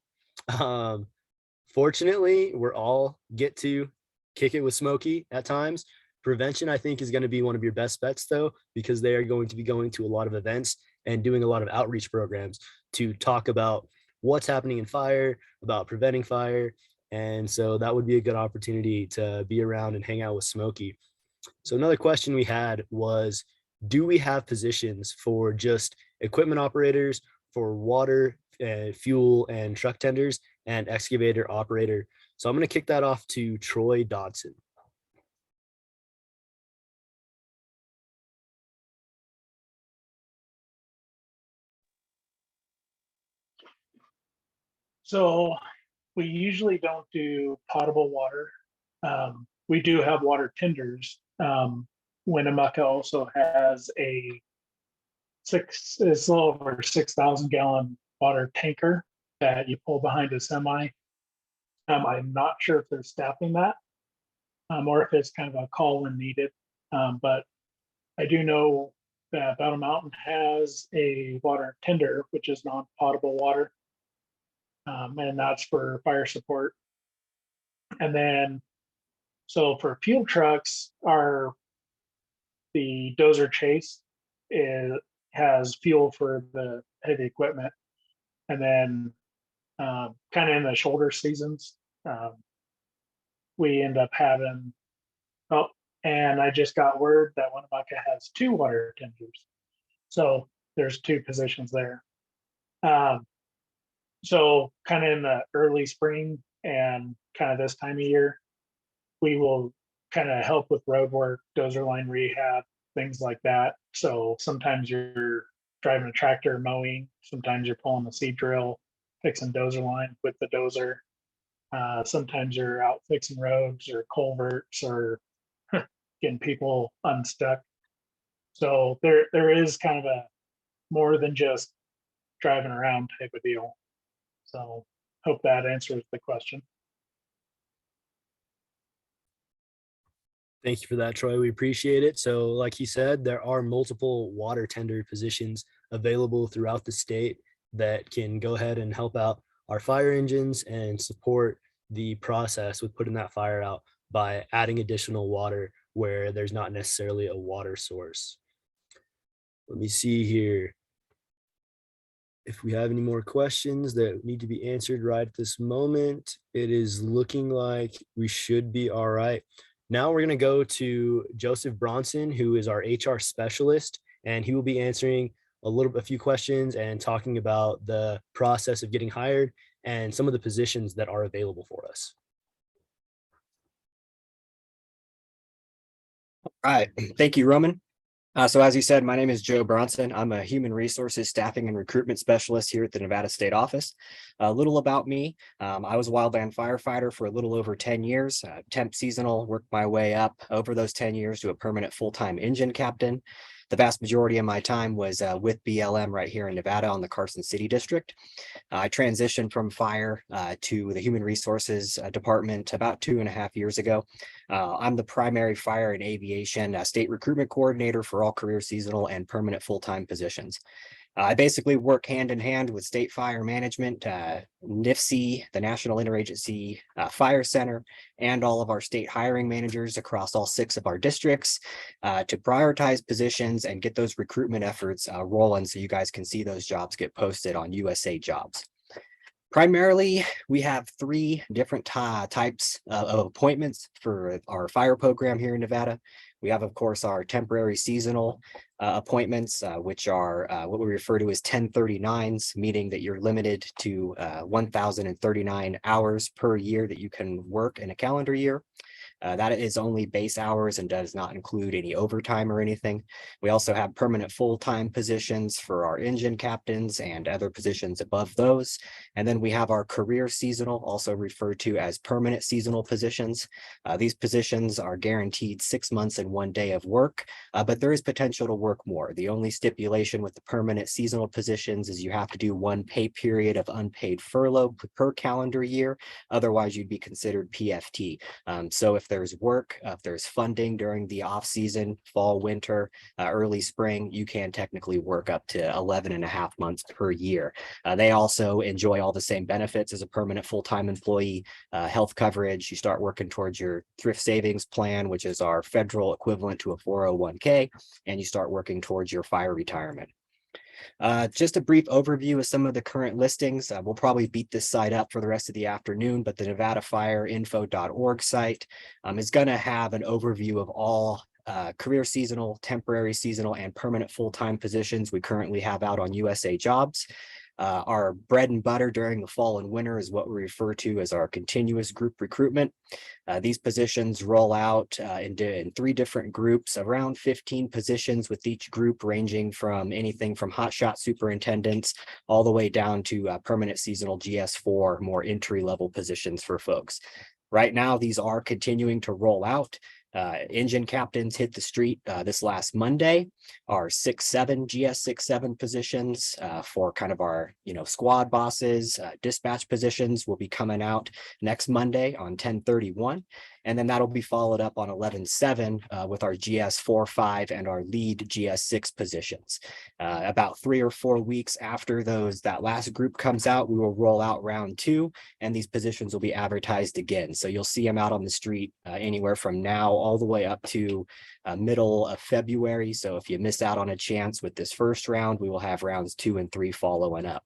Fortunately, we're all get to kick it with Smokey at times. Prevention, I think, is going to be one of your best bets, though, because they are going to be going to a lot of events and doing a lot of outreach programs to talk about what's happening in fire, about preventing fire. And so that would be a good opportunity to be around and hang out with Smokey. So another question we had was, do we have positions for just equipment operators, for water, fuel, and truck tenders, and excavator operator? So I'm going to kick that off to Troy Dodson. So we usually don't do potable water. We do have water tenders. Winnemucca also has it's a little over 6,000 gallon water tanker that you pull behind a semi. I'm not sure if they're staffing that or if it's kind of a call when needed. But I do know that Battle Mountain has a water tender, which is non-potable water. And that's for fire support. And then, so for fuel trucks, the dozer chase has fuel for the heavy equipment. And then kind of in the shoulder seasons, we end up having, and I just got word that Winnemucca has 2 water tenders. So there's 2 positions there. So kind of in the early spring and kind of this time of year, we will kind of help with road work, dozer line rehab, things like that. So sometimes you're driving a tractor mowing, sometimes you're pulling the seed drill, fixing dozer line with the dozer. Sometimes you're out fixing roads or culverts or getting people unstuck. So there is kind of a more than just driving around type of deal. So hope that answers the question. Thank you for that, Troy. We appreciate it. So like he said, there are multiple water tender positions available throughout the state that can go ahead and help out our fire engines and support the process with putting that fire out by adding additional water where there's not necessarily a water source. Let me see here if we have any more questions that need to be answered right at this moment. It is looking like we should be all right. Now we're going to go to Joseph Bronson, who is our HR specialist, and he will be answering a few questions and talking about the process of getting hired and some of the positions that are available for us. All right. Thank you, Roman. So as you said, my name is Joe Bronson. I'm a human resources staffing and recruitment specialist here at the Nevada State Office. A little about me. I was a wildland firefighter for a little over 10 years, temp seasonal, worked my way up over those 10 years to a permanent full-time engine captain. The vast majority of my time was with BLM right here in Nevada on the Carson City District. I transitioned from fire to the human resources department about 2.5 years ago. I'm the primary fire and aviation state recruitment coordinator for all career seasonal and permanent full-time positions. I basically work hand in hand with state fire management, NIFC, the National Interagency Fire Center, and all of our state hiring managers across all 6 of our districts to prioritize positions and get those recruitment efforts rolling so you guys can see those jobs get posted on USA Jobs. Primarily, we have 3 different types of appointments for our fire program here in Nevada. We have, of course, our temporary seasonal appointments, which are what we refer to as 1039s, meaning that you're limited to 1,039 hours per year that you can work in a calendar year. That is only base hours and does not include any overtime or anything. We also have permanent full-time positions for our engine captains and other positions above those. And then we have our career seasonal, also referred to as permanent seasonal positions. These positions are guaranteed 6 months and 1 day of work, but there is potential to work more. The only stipulation with the permanent seasonal positions is you have to do 1 pay period of unpaid furlough per calendar year. Otherwise, you'd be considered PFT. So if there's work, if there's funding during the off season, fall, winter, early spring, you can technically work up to 11.5 months per year. They also enjoy all the same benefits as a permanent full-time employee, health coverage. You start working towards your thrift savings plan, which is our federal equivalent to a 401k, and you start working towards your fire retirement. Just a brief overview of some of the current listings. We'll probably beat this site up for the rest of the afternoon, but the nevadafireinfo.org site is going to have an overview of all career seasonal, temporary seasonal, and permanent full-time positions we currently have out on USA Jobs. Our bread and butter during the fall and winter is what we refer to as our continuous group recruitment. These positions roll out in 3 different groups, around 15 positions with each group ranging from anything from hotshot superintendents all the way down to permanent seasonal GS4, more entry-level positions for folks. Right now, these are continuing to roll out. Engine captains hit the street this last Monday. Our 6-7 GS 6-7 positions for kind of our squad bosses, dispatch positions will be coming out next Monday on 10/31, and then that'll be followed up on 11/7 with our GS 4-5 and our lead GS 6 positions. About 3 or 4 weeks after that last group comes out, we will roll out round 2, and these positions will be advertised again. So you'll see them out on the street anywhere from now all the way up to middle of February. So if you miss out on a chance with this first round, we will have rounds 2 and 3 following up.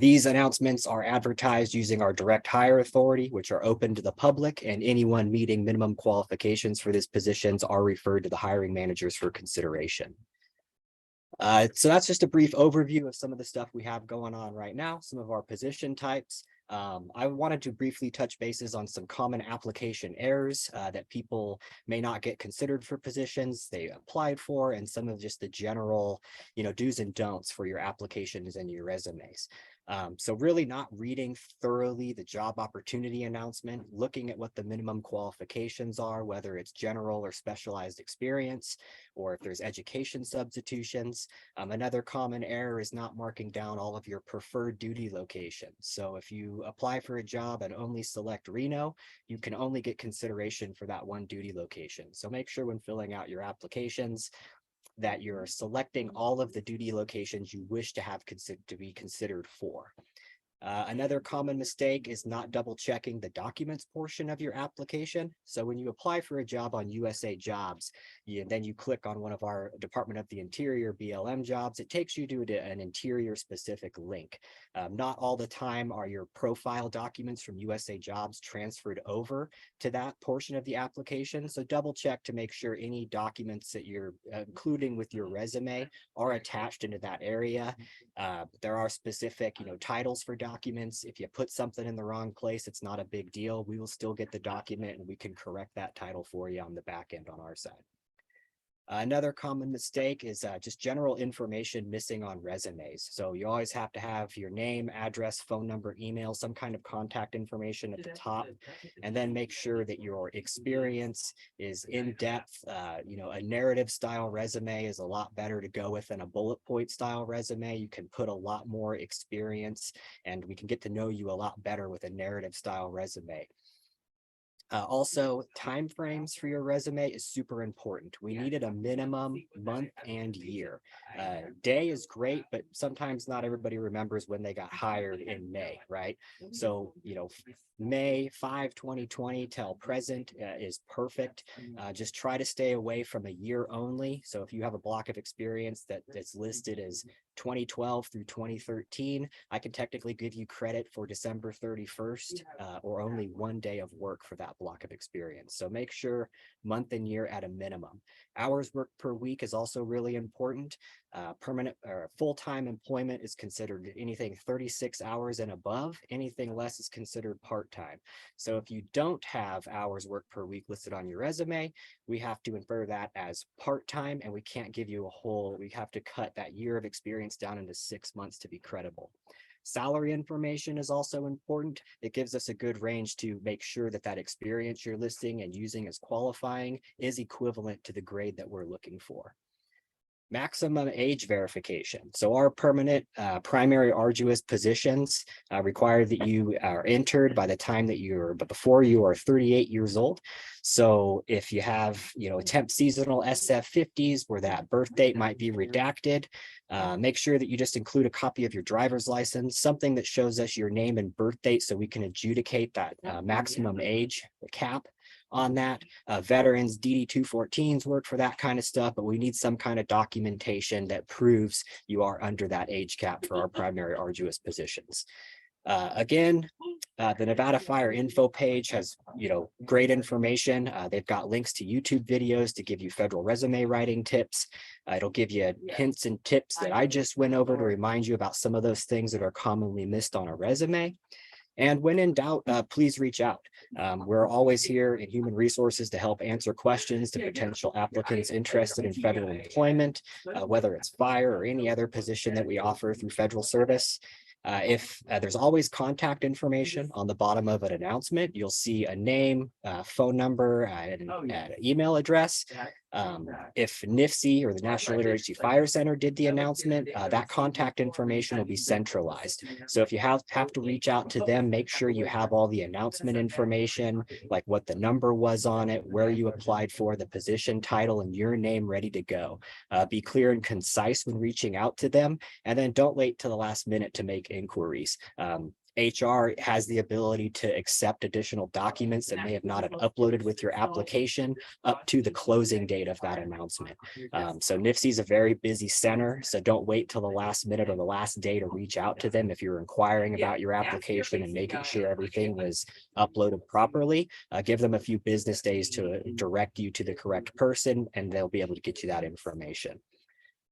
These announcements are advertised using our direct hire authority, which are open to the public, and anyone meeting minimum qualifications for these positions are referred to the hiring managers for consideration. So that's just a brief overview of some of the stuff we have going on right now, some of our position types. I wanted to briefly touch bases on some common application errors that people may not get considered for positions they applied for, and some of just the general, do's and don'ts for your applications and your resumes. So really not reading thoroughly the job opportunity announcement, looking at what the minimum qualifications are, whether it's general or specialized experience, or if there's education substitutions. Another common error is not marking down all of your preferred duty locations. So if you apply for a job and only select Reno, you can only get consideration for that one duty location. So make sure when filling out your applications that you're selecting all of the duty locations you wish to have to be considered for. Another common mistake is not double checking the documents portion of your application. So when you apply for a job on USA Jobs, then you click on one of our Department of the Interior BLM jobs, it takes you to an interior specific link. Not all the time are your profile documents from USA Jobs transferred over to that portion of the application. So double check to make sure any documents that you're including with your resume are attached into that area. There are specific, titles for documents. If you put something in the wrong place, it's not a big deal. We will still get the document and we can correct that title for you on the back end on our side. Another common mistake is just general information missing on resumes. So you always have to have your name, address, phone number, email, some kind of contact information at the top, and then make sure that your experience is in depth. A narrative style resume is a lot better to go with than a bullet point style resume. You can put a lot more experience and we can get to know you a lot better with a narrative style resume. Also, timeframes for your resume is super important. We needed a minimum month and year. Day is great, but sometimes not everybody remembers when they got hired in May, right? So, May 5, 2020 till present is perfect. Just try to stay away from a year only. So if you have a block of experience that's listed as 2012 through 2013, I can technically give you credit for December 31st or only 1 day of work for that block of experience. So make sure month and year at a minimum. Hours worked per week is also really important. Permanent or full-time employment is considered anything 36 hours and above. Anything less is considered part-time. So if you don't have hours worked per week listed on your resume, we have to infer that as part-time, and we can't give you we have to cut that year of experience down into 6 months to be credible. Salary information is also important. It gives us a good range to make sure that that experience you're listing and using as qualifying is equivalent to the grade that we're looking for. Maximum age verification. So our permanent primary arduous positions require that you are entered by the time that before you are 38 years old. So if you have, temp seasonal SF50s where that birth date might be redacted, make sure that you just include a copy of your driver's license, something that shows us your name and birth date so we can adjudicate that maximum age cap on that. Veterans DD-214s work for that kind of stuff, but we need some kind of documentation that proves you are under that age cap for our primary arduous positions. Again, the Nevada Fire info page has, great information. They've got links to YouTube videos to give you federal resume writing tips. It'll give you hints and tips that I just went over to remind you about some of those things that are commonly missed on a resume. And when in doubt, please reach out. We're always here in Human Resources to help answer questions to potential applicants interested in federal employment, whether it's fire or any other position that we offer through federal service. If there's always contact information on the bottom of an announcement, you'll see a name, phone number, and an email address. If NIFC or the National Literacy Fire Center did the announcement, that contact information will be centralized. So if you have to reach out to them, make sure you have all the announcement information, like what the number was on it, where you applied for, the position title, and your name ready to go. Be clear and concise when reaching out to them, and then don't wait till the last minute to make inquiries. HR has the ability to accept additional documents that may have not uploaded with your application up to the closing date of that announcement. So NIFC is a very busy center, so don't wait till the last minute or the last day to reach out to them if you're inquiring about your application and making sure everything was uploaded properly. Give them a few business days to direct you to the correct person, and they'll be able to get you that information.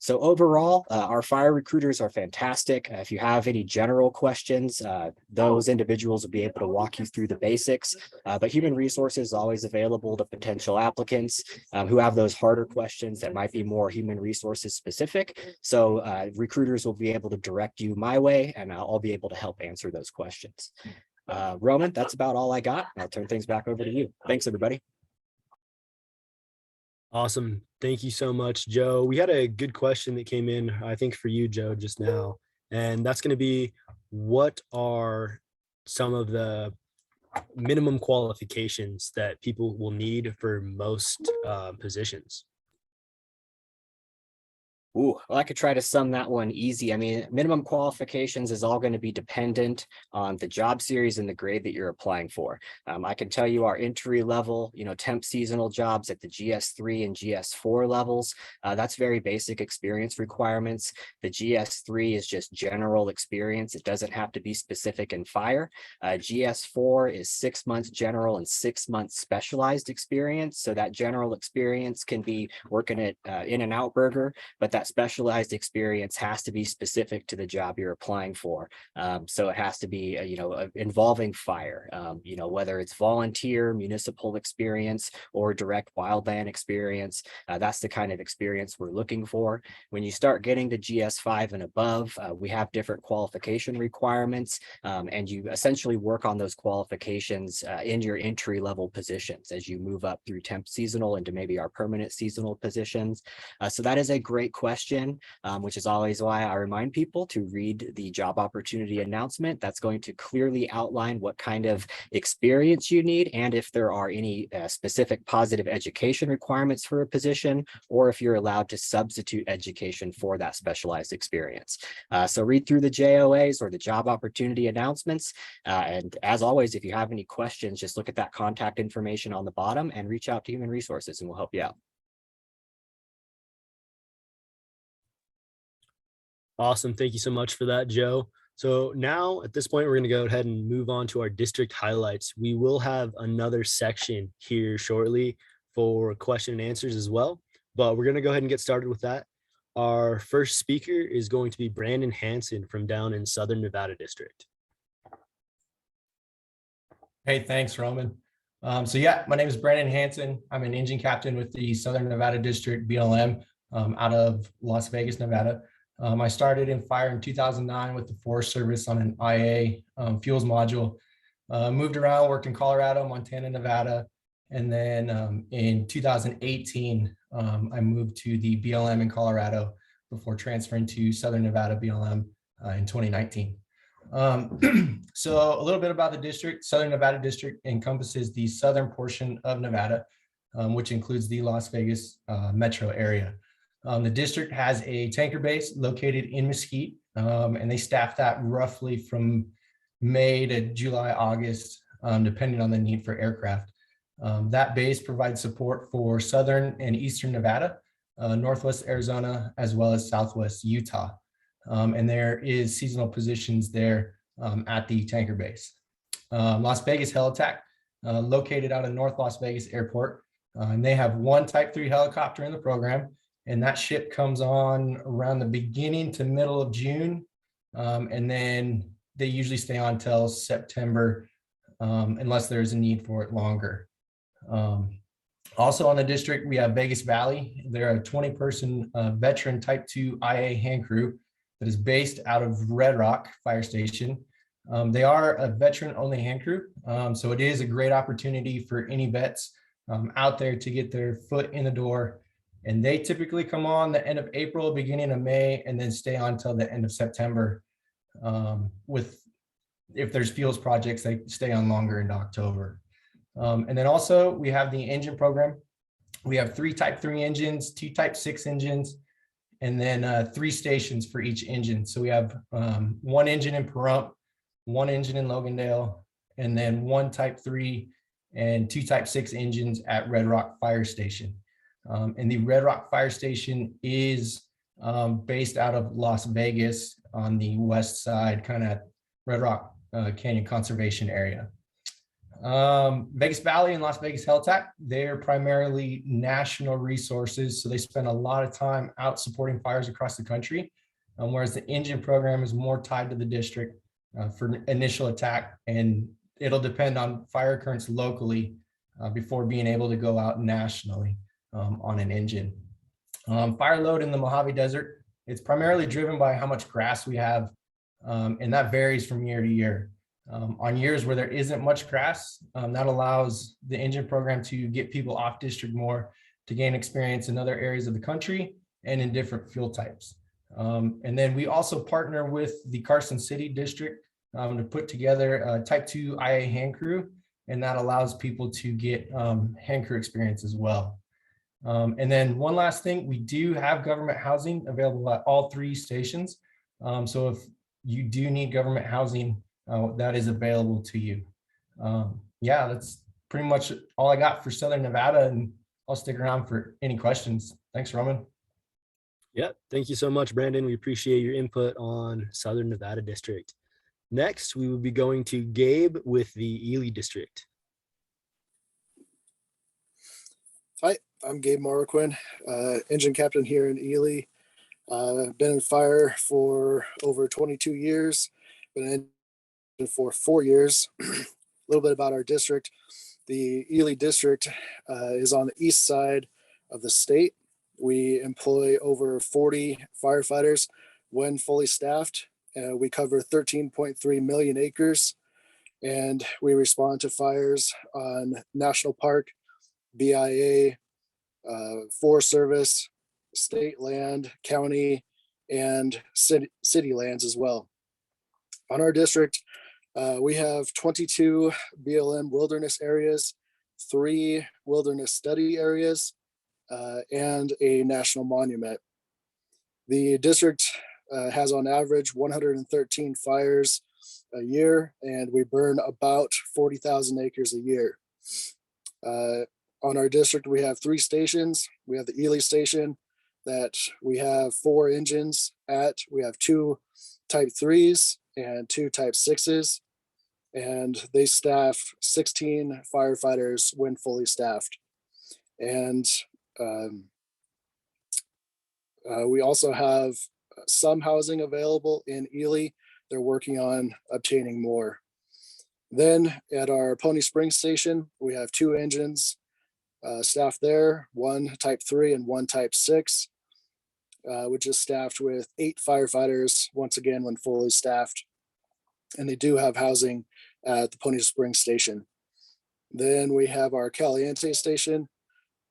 So overall, our fire recruiters are fantastic. If you have any general questions, those individuals will be able to walk you through the basics. But Human Resources is always available to potential applicants who have those harder questions that might be more Human Resources specific. So recruiters will be able to direct you my way, and I'll be able to help answer those questions. Roman, that's about all I got. I'll turn things back over to you. Thanks, everybody. Awesome. Thank you so much, Joe. We had a good question that came in, I think, for you, Joe, just now. And that's going to be, what are some of the minimum qualifications that people will need for most positions? Ooh, well, I could try to sum that one easy. I mean, minimum qualifications is all going to be dependent on the job series and the grade that you're applying for. I can tell you our entry level, temp seasonal jobs at the GS3 and GS4 levels, that's very basic experience requirements. The GS3 is just general experience. It doesn't have to be specific in fire. GS4 is 6 months general and 6 months specialized experience. So that general experience can be working at In-N-Out Burger, but that specialized experience has to be specific to the job you're applying for. So it has to be, involving fire, whether it's volunteer, municipal experience, or direct wildland experience. That's the kind of experience we're looking for. When you start getting to GS5 and above, we have different qualification requirements, and you essentially work on those qualifications in your entry level positions as you move up through temp seasonal into maybe our permanent seasonal positions. So that is a great question, which is always why I remind people to read the job opportunity announcement. That's going to clearly outline what kind of experience you need, and if there are any specific positive education requirements for a position, or if you're allowed to substitute education for that specialized experience. So read through the JOAs or the job opportunity announcements. And as always, if you have any questions, just look at that contact information on the bottom and reach out to Human Resources and we'll help you out. Awesome. Thank you so much for that, Joe. So now at this point, we're going to go ahead and move on to our district highlights. We will have another section here shortly for question and answers as well, but we're going to go ahead and get started with that. Our first speaker is going to be Brandon Hanson from down in Southern Nevada District. Hey, thanks, Roman. So yeah, my name is Brandon Hanson. I'm an engine captain with the Southern Nevada District BLM out of Las Vegas, Nevada. I started in fire in 2009 with the Forest Service on an IA fuels module. Moved around, worked in Colorado, Montana, Nevada. And then in 2018, I moved to the BLM in Colorado before transferring to Southern Nevada BLM in 2019. So a little bit about the district. Southern Nevada District encompasses the southern portion of Nevada, which includes the Las Vegas metro area. The district has a tanker base located in Mesquite, and they staff that roughly from May to July, August, depending on the need for aircraft. That base provides support for southern and eastern Nevada, northwest Arizona, as well as southwest Utah. And there is seasonal positions there at the tanker base. Las Vegas Helitack, located out of North Las Vegas Airport. And they have one Type 3 helicopter in the program, and that ship comes on around the beginning to middle of June. And then they usually stay on till September, unless there's a need for it longer. Also on the district, we have Vegas Valley. They're a 20-person veteran Type 2 IA hand crew that is based out of Red Rock Fire Station. They are a veteran-only hand crew, so it is a great opportunity for any vets out there to get their foot in the door. And they typically come on the end of April, beginning of May, and then stay on till the end of September. If there's fuels projects, they stay on longer into October. And then also we have the engine program. We have 3 Type 3 engines, 2 Type 6 engines, and then 3 stations for each engine. So we have 1 engine in Pahrump, 1 engine in Logandale, and then 1 Type 3 and 2 Type 6 engines at Red Rock Fire Station. And the Red Rock Fire Station is based out of Las Vegas on the west side, kind of Red Rock Canyon Conservation area. Vegas Valley and Las Vegas Helitack, they're primarily national resources, so they spend a lot of time out supporting fires across the country, whereas the engine program is more tied to the district for initial attack, and it'll depend on fire occurrence locally before being able to go out nationally on an engine. Fire load in the Mojave Desert, it's primarily driven by how much grass we have, and that varies from year to year. On years where there isn't much grass, that allows the engine program to get people off district more, to gain experience in other areas of the country and in different fuel types. And then we also partner with the Carson City district to put together a Type 2 IA hand crew, and that allows people to get hand crew experience as well. And then one last thing, we do have government housing available at all 3 stations. So if you do need government housing, that is available to you. Yeah, that's pretty much all I got for Southern Nevada, and I'll stick around for any questions. Thanks, Roman. Yeah, thank you so much, Brandon. We appreciate your input on Southern Nevada District. Next, we will be going to Gabe with the Ely District. Hi, I'm Gabe Marquin, engine captain here in Ely. I've been in fire for over 22 years, been in for 4 years. A little bit about our district. The Ely district is on the east side of the state. We employ over 40 firefighters when fully staffed. We cover 13.3 million acres, and we respond to fires on national park, BIA, Forest Service, state land, county, and city lands as well. On our district, we have 22 BLM wilderness areas, 3 wilderness study areas, and a national monument. The district has on average 113 fires a year, and we burn about 40,000 acres a year. On our district, we have 3 stations. We have the Ely station that we have 4 engines at. We have 2 Type 3s and 2 Type 6s, and they staff 16 firefighters when fully staffed. And we also have some housing available in Ely. They're working on obtaining more. Then at our Pony Springs station, we have 2 engines staffed there, 1 Type 3 and 1 Type 6, which is staffed with 8 firefighters, once again, when fully staffed. And they do have housing at the Pony Springs station. Then we have our Caliente station,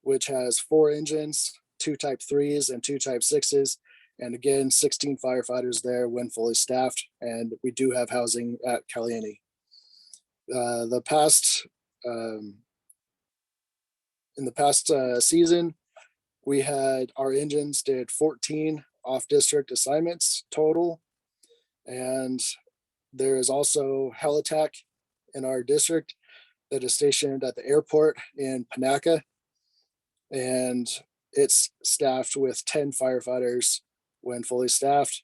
which has 4 engines, 2 Type 3s and 2 Type 6s. And again, 16 firefighters there when fully staffed. And we do have housing at Caliente. In the past season, we had our engines did 14 off-district assignments total. And there is also Helitack in our district that is stationed at the airport in Panaca. And it's staffed with 10 firefighters when fully staffed.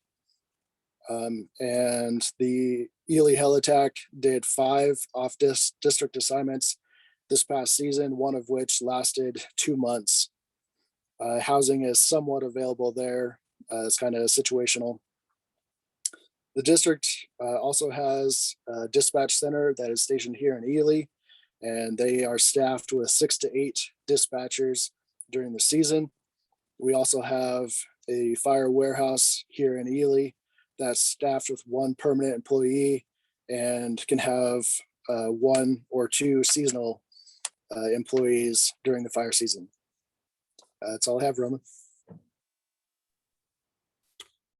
And the Ely Helitack did 5 off-district assignments this past season, one of which lasted 2 months. Housing is somewhat available there. It's kind of situational. The district also has a dispatch center that is stationed here in Ely, and they are staffed with 6 to 8 dispatchers during the season. We also have a fire warehouse here in Ely that's staffed with 1 permanent employee and can have 1 or 2 seasonal employees during the fire season. That's all I have, Roman.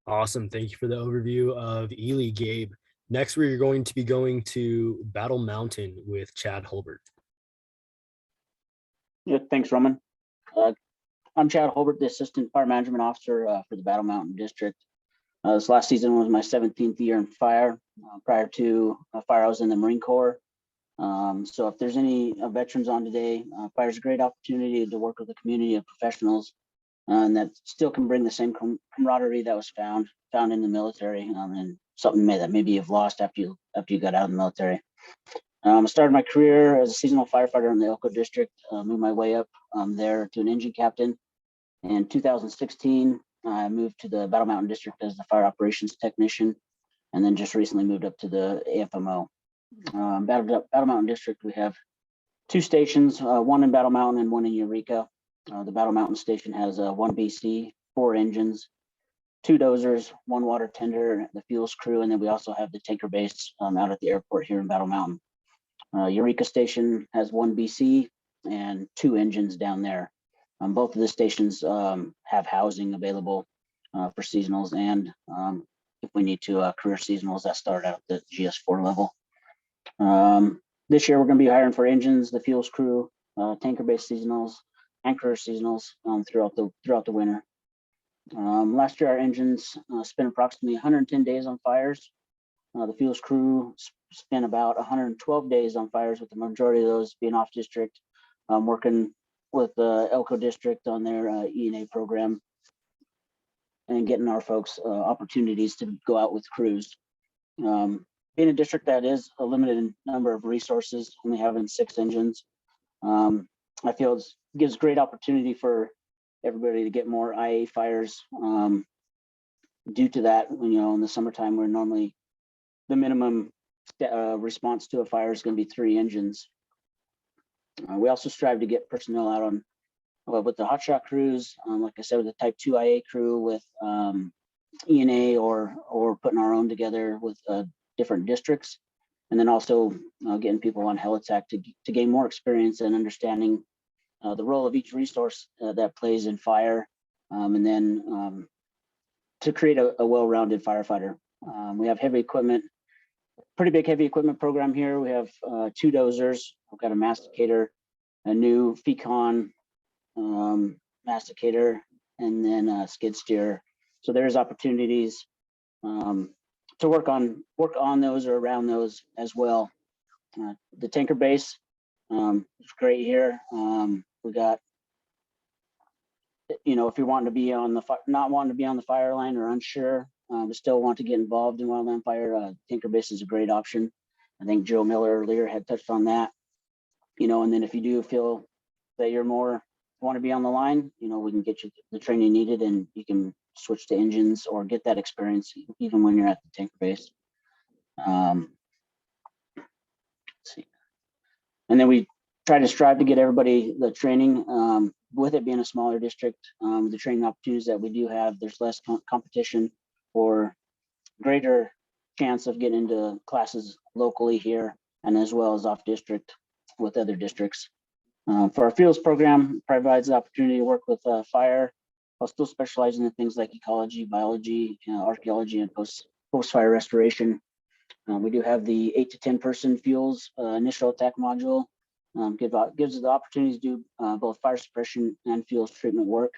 Awesome. Thank you for the overview of Ely, Gabe. Next, we're going to be going to Battle Mountain with Chad Holbert. Yeah, thanks, Roman. I'm Chad Holbert, the Assistant Fire Management Officer for the Battle Mountain District. This last season was my 17th year in fire. Prior to fire, I was in the Marine Corps. So if there's any veterans on today, fire is a great opportunity to work with a community of professionals, and that still can bring the same camaraderie that was found in the military, and something that maybe you've lost after you got out of the military. I started my career as a seasonal firefighter in the Elko District, moved my way up there to an engine captain. In 2016, I moved to the Battle Mountain District as the fire operations technician, and then just recently moved up to the AFMO. Battle Mountain District, we have 2 stations, one in Battle Mountain and one in Eureka. The Battle Mountain Station has 1 BC, 4 engines, 2 dozers, 1 water tender, the fuels crew, and then we also have the tanker base out at the airport here in Battle Mountain. Eureka Station has 1 BC and 2 engines down there. Both of the stations have housing available for seasonals, and if we need to, career seasonals that start out at the GS4 level. This year, we're going to be hiring for engines, the fuels crew, tanker-based seasonals, and career seasonals throughout the winter. Last year, our engines spent approximately 110 days on fires. The fuels crew spent about 112 days on fires, with the majority of those being off district, working with the Elko District on their E&A program and getting our folks opportunities to go out with crews. Being a district that is a limited number of resources, only having 6 engines, I feel it gives great opportunity for everybody to get more IA fires. Due to that, in the summertime, we're normally the minimum response to a fire is going to be 3 engines. We also strive to get personnel out on with the hotshot crews, like I said, with the type 2 IA crew, with E&A or putting our own together with different districts, and then also getting people on Helitack to gain more experience and understanding the role of each resource that plays in fire, and then to create a well-rounded firefighter. We have heavy equipment, pretty big heavy equipment program here. We have 2 dozers, we've got a masticator, a new Fecon masticator, and then a skid steer. So there's opportunities to work on those or around those as well. The tanker base is great here. We got, if you're wanting to be on not wanting to be on the fire line or unsure, but still want to get involved in wildland fire, tanker base is a great option. I think Joe Miller earlier had touched on that. And then if you do feel that you're more want to be on the line, we can get you the training needed, and you can switch to engines or get that experience even when you're at the tanker base. Let's see. And then we try to strive to get everybody the training. With it being a smaller district, the training opportunities that we do have, there's less competition or greater chance of getting into classes locally here, and as well as off district with other districts. For our fields program, provides the opportunity to work with fire, while still specializing in things like ecology, biology, archaeology, and post-fire restoration. We do have the 8 to 10 person fuels initial attack module. Gives us the opportunity to do both fire suppression and fuels treatment work.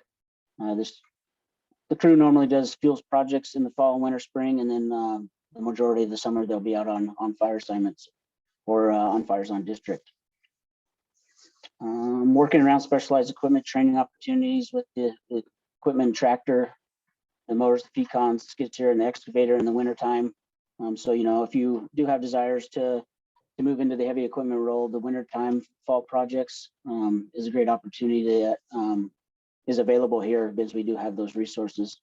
The crew normally does fuels projects in the fall, winter, spring, and then the majority of the summer they'll be out on fire assignments or on fires on district. Working around specialized equipment training opportunities with the equipment tractor the motors, the pecans, skid steer, and the excavator in the wintertime. So, if you do have desires to move into the heavy equipment role, the wintertime fall projects is a great opportunity that is available here because we do have those resources.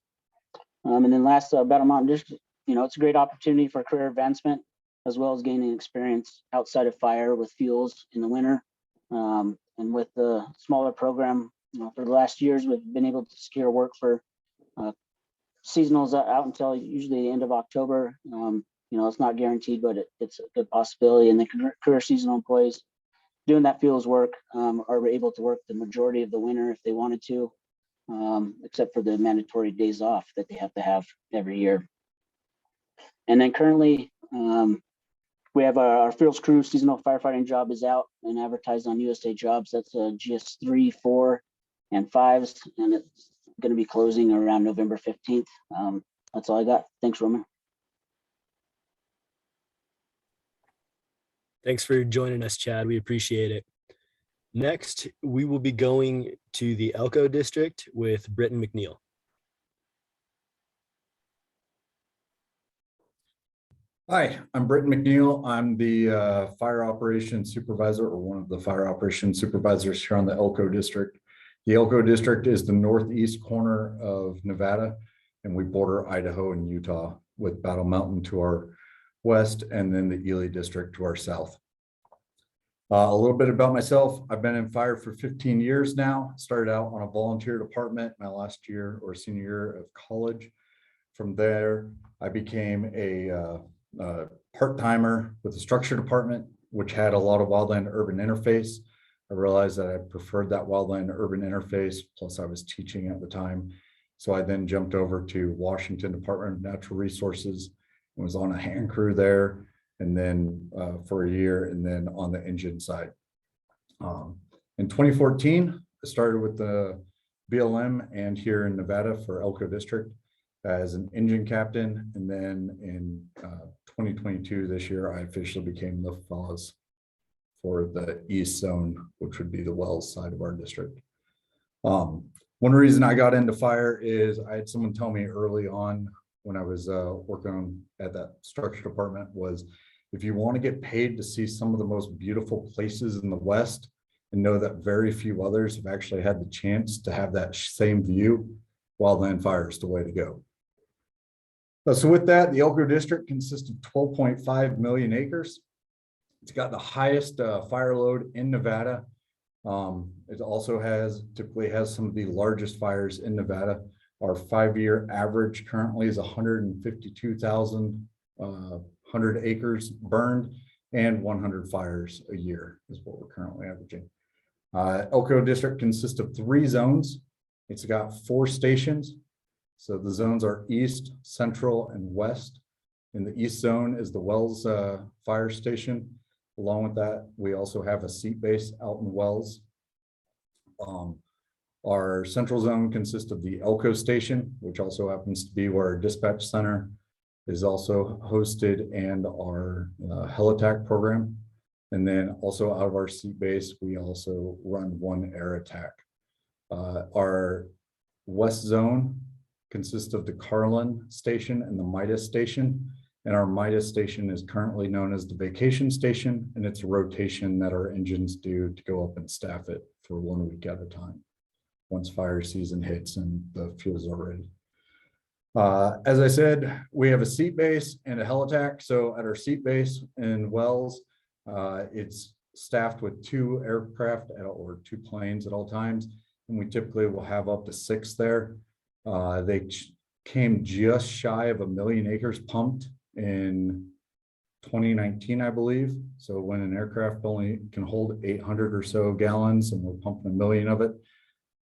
And then last, Battle Mountain District, it's a great opportunity for career advancement as well as gaining experience outside of fire with fuels in the winter. And with the smaller program, for the last years, we've been able to secure work for seasonals out until usually the end of October. It's not guaranteed, but it's a good possibility. And the career seasonal employees doing that fuels work are able to work the majority of the winter if they wanted to, except for the mandatory days off that they have to have every year. And then currently, we have our fields crew seasonal firefighting job is out and advertised on USA Jobs. That's GS 3, 4, and 5s, and it's going to be closing around November 15th. That's all I got. Thanks, Roman. Thanks for joining us, Chad. We appreciate it. Next, we will be going to the Elko district with Britton McNeil. Hi, I'm Britton McNeil. I'm the fire operations supervisor, or one of the fire operations supervisors here on the Elko district. The Elko district is the northeast corner of Nevada, and we border Idaho and Utah, with Battle Mountain to our west and then the Ely district to our south. A little bit about myself. I've been in fire for 15 years now. Started out on a volunteer department my last year or senior year of college. From there, I became a part-timer with the structure department, which had a lot of wildland urban interface. I realized that I preferred that wildland urban interface, plus I was teaching at the time. So I then jumped over to Washington Department of Natural Resources and was on a hand crew there, and then for a year, and then on the engine side. In 2014, I started with the BLM and here in Nevada for Elko District as an engine captain. And then in 2022, this year, I officially became the FOS for the East Zone, which would be the Wells side of our district. One reason I got into fire is I had someone tell me early on when I was working at that structure department was, if you want to get paid to see some of the most beautiful places in the West and know that very few others have actually had the chance to have that same view, wildland fire is the way to go. So with that, the Elko district consists of 12.5 million acres. It's got the highest fire load in Nevada. It also typically has some of the largest fires in Nevada. Our 5-year average currently is 152,100 acres burned, and 100 fires a year is what we're currently averaging. Elko district consists of 3 zones. It's got 4 stations. So the zones are east, central, and west. In the east zone is the Wells fire station. Along with that, we also have a seat base out in Wells. Our central zone consists of the Elko station, which also happens to be where our dispatch center is also hosted, and our heli-attack program. And then also out of our seat base, we also run 1 air attack. Our west zone consists of the Carlin station and the Midas station. And our Midas station is currently known as the vacation station, and it's a rotation that our engines do to go up and staff it for 1 week at a time, once fire season hits and the fuels are ready. As I said, we have a seat base and a heli-attack. So at our seat base in Wells, it's staffed with 2 aircraft or 2 planes at all times. And we typically will have up to 6 there. They came just shy of 1 million acres pumped in 2019, I believe. So when an aircraft only can hold 800 or so gallons and we're pumping 1 million of it,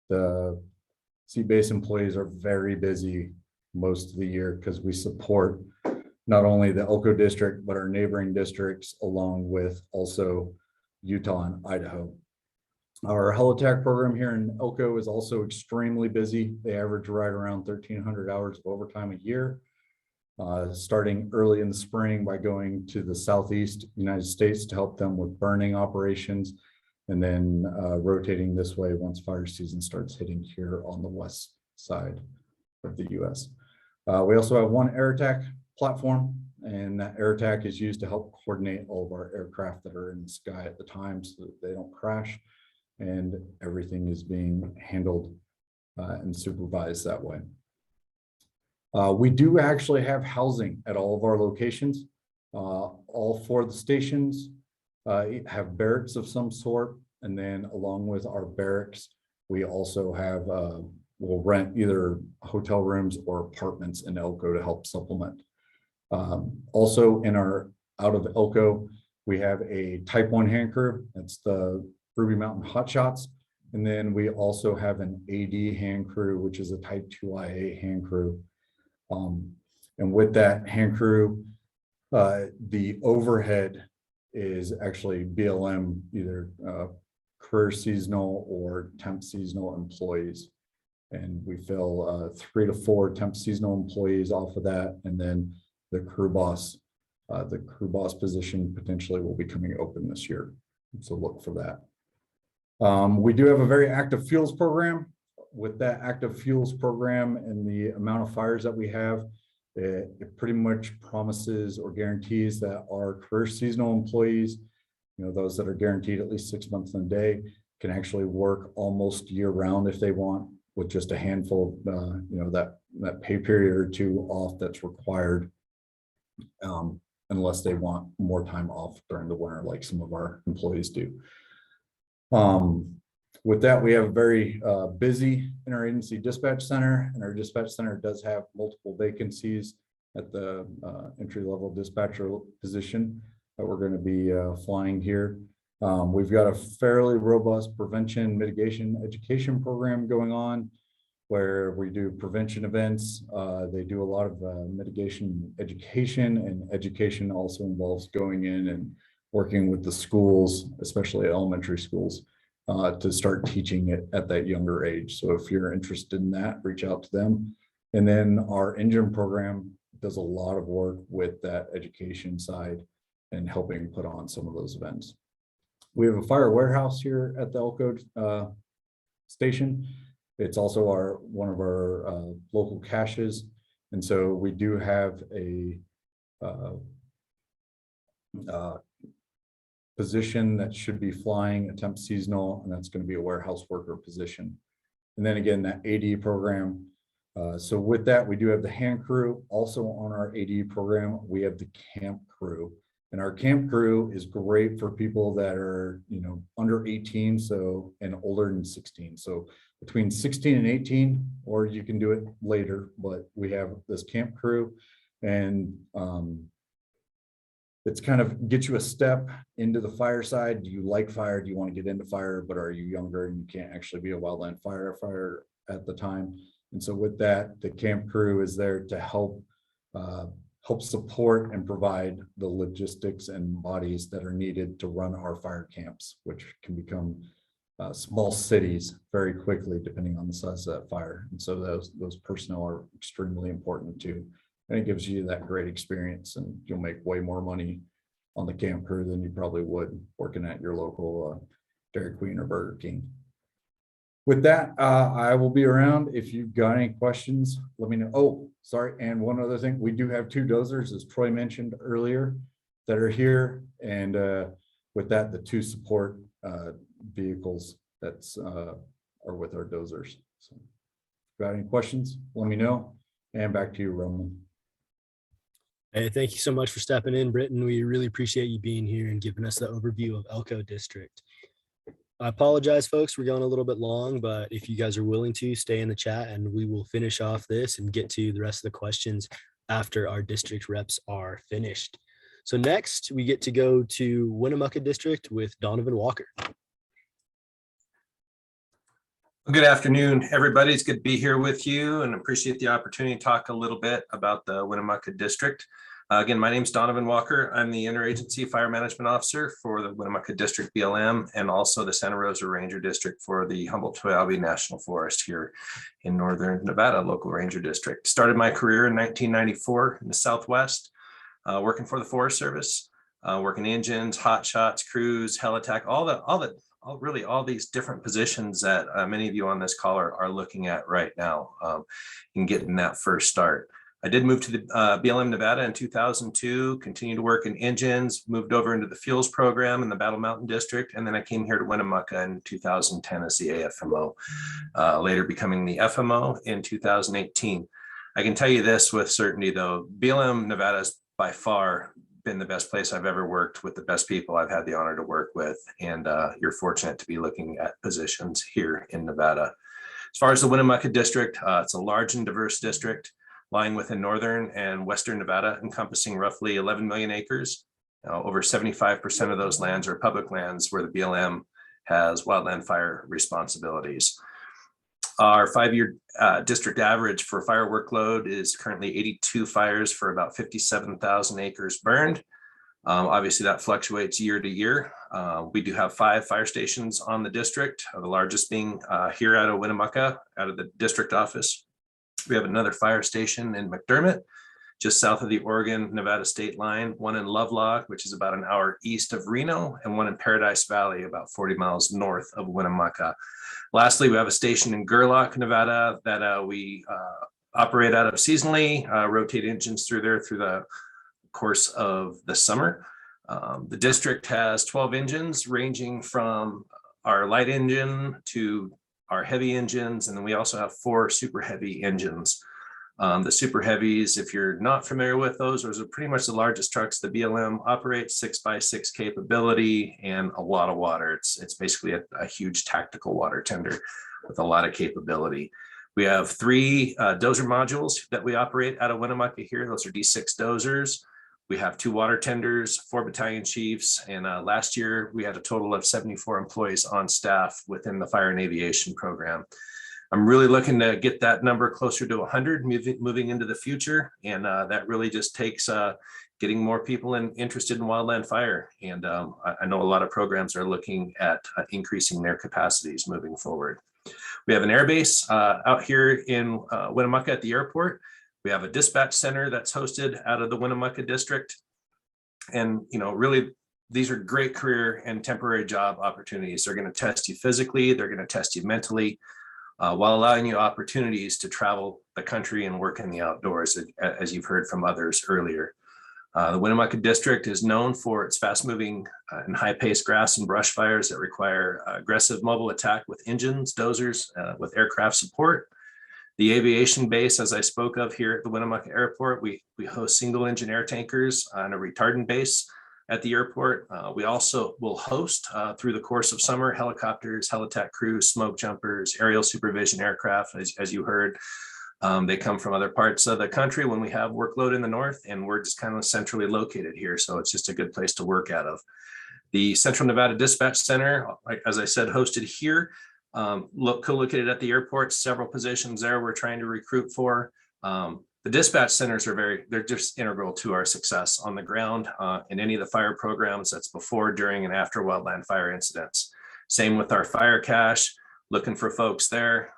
the seat base employees are very busy most of the year because we support not only the Elko district, but our neighboring districts, along with also Utah and Idaho. Our heli-attack program here in Elko is also extremely busy. They average right around 1,300 hours of overtime a year, starting early in the spring by going to the Southeast United States to help them with burning operations, and then rotating this way once fire season starts hitting here on the west side of the US. We also have one AirTac platform, and that AirTac is used to help coordinate all of our aircraft that are in the sky at the time so that they don't crash, and everything is being handled and supervised that way. We do actually have housing at all of our locations. All 4 of the stations have barracks of some sort, and then along with our barracks, we also have we'll rent either hotel rooms or apartments in Elko to help supplement. Also in our out of Elko, we have a type 1 hand crew. That's the Ruby Mountain Hotshots. And then we also have an AD hand crew, which is a type 2 IA hand crew. And with that hand crew, the overhead is actually BLM, either career seasonal or temp seasonal employees. And we fill 3 to 4 temp seasonal employees off of that. And then the crew boss position potentially will be coming open this year. So look for that. We do have a very active fuels program. With that active fuels program and the amount of fires that we have, it pretty much promises or guarantees that our career seasonal employees, those that are guaranteed at least 6 months in a day, can actually work almost year round if they want, with just a handful of, that pay period or 2 off that's required, unless they want more time off during the winter, like some of our employees do. With that, we have a very busy interagency dispatch center, and our dispatch center does have multiple vacancies at the entry-level dispatcher position that we're going to be flying here. We've got a fairly robust prevention mitigation education program going on, where we do prevention events. They do a lot of mitigation education, and education also involves going in and working with the schools, especially elementary schools, to start teaching it at that younger age. So if you're interested in that, reach out to them. And then our engine program does a lot of work with that education side and helping put on some of those events. We have a fire warehouse here at the Elko station. It's also one of our local caches. And so we do have a position that should be flying a temp seasonal, and that's going to be a warehouse worker position. And then again, that AD program. So with that, we do have the hand crew. Also on our AD program, we have the camp crew. And our camp crew is great for people that are, under 18, and older than 16. So between 16 and 18, or you can do it later, but we have this camp crew, and it's kind of get you a step into the fire side. Do you like fire? Do you want to get into fire, but are you younger and you can't actually be a wildland firefighter at the time? And so with that, the camp crew is there to help support and provide the logistics and bodies that are needed to run our fire camps, which can become small cities very quickly, depending on the size of that fire. And so those personnel are extremely important too. And it gives you that great experience, and you'll make way more money on the camp crew than you probably would working at your local Dairy Queen or Burger King. With that, I will be around. If you've got any questions, let me know. Oh, sorry. And one other thing, we do have 2 dozers, as Troy mentioned earlier, that are here. And with that, the 2 support vehicles that's are with our dozers. So if you've got any questions, let me know. And back to you, Roman. Hey, thank you so much for stepping in, Britton. We really appreciate you being here and giving us the overview of Elko District. I apologize, folks, we're going a little bit long, but if you guys are willing to, stay in the chat and we will finish off this and get to the rest of the questions after our district reps are finished. So next, we get to go to Winnemucca District with Donovan Walker. Good afternoon, everybody. It's good to be here with you and appreciate the opportunity to talk a little bit about the Winnemucca District. Again, my name is Donovan Walker. I'm the Interagency Fire Management Officer for the Winnemucca District BLM and also the Santa Rosa Ranger District for the Humboldt-Toiyabe National Forest here in Northern Nevada Local Ranger District. Started my career in 1994 in the Southwest, working for the Forest Service, working engines, hot shots, crews, helitac, really all these different positions that many of you on this call are looking at right now and getting that first start. I did move to the BLM Nevada in 2002, continued to work in engines, moved over into the fuels program in the Battle Mountain District, and then I came here to Winnemucca in 2010 as the AFMO, later becoming the FMO in 2018. I can tell you this with certainty though, BLM Nevada has by far been the best place I've ever worked with the best people I've had the honor to work with, and you're fortunate to be looking at positions here in Nevada. As far as the Winnemucca District, it's a large and diverse district lying within northern and western Nevada, encompassing roughly 11 million acres. Over 75% of those lands are public lands where the BLM has wildland fire responsibilities. Our 5-year district average for fire workload is currently 82 fires for about 57,000 acres burned. Obviously that fluctuates year to year. We do have 5 fire stations on the district, the largest being here out of Winnemucca, out of the district office. We have another fire station in McDermott, just south of the Oregon-Nevada state line, one in Lovelock, which is about an hour east of Reno, and one in Paradise Valley, about 40 miles north of Winnemucca. Lastly, we have a station in Gerlach, Nevada, that we operate out of seasonally, rotate engines through there through the course of the summer. The district has 12 engines ranging from our light engine to our heavy engines, and then we also have 4 super heavy engines. The super heavies, if you're not familiar with those are pretty much the largest trucks the BLM operates, 6x6 capability and a lot of water. It's basically a huge tactical water tender with a lot of capability. We have 3 dozer modules that we operate out of Winnemucca here. Those are D6 dozers. We have 2 water tenders, 4 battalion chiefs, and last year we had a total of 74 employees on staff within the fire and aviation program. I'm really looking to get that number closer to 100 moving into the future, and that really just takes getting more people interested in wildland fire. And I know a lot of programs are looking at increasing their capacities moving forward. We have an air base out here in Winnemucca at the airport. We have a dispatch center that's hosted out of the Winnemucca district. And, you know, really, these are great career and temporary job opportunities. They're going to test you physically, they're going to test you mentally, while allowing you opportunities to travel the country and work in the outdoors, as you've heard from others earlier. The Winnemucca district is known for its fast-moving and high-paced grass and brush fires that require aggressive mobile attack with engines, dozers, with aircraft support. The aviation base, as I spoke of here at the Winnemucca Airport, we host single engine air tankers on a retardant base at the airport. We also will host through the course of summer helicopters, helitack crews, smoke jumpers, aerial supervision aircraft, as you heard. They come from other parts of the country when we have workload in the north, and we're just kind of centrally located here. So it's just a good place to work out of. The Central Nevada Dispatch Center, as I said, hosted here. Co-located at the airport, several positions there we're trying to recruit for. The dispatch centers they're just integral to our success on the ground in any of the fire programs that's before, during, and after wildland fire incidents. Same with our fire cache, looking for folks there.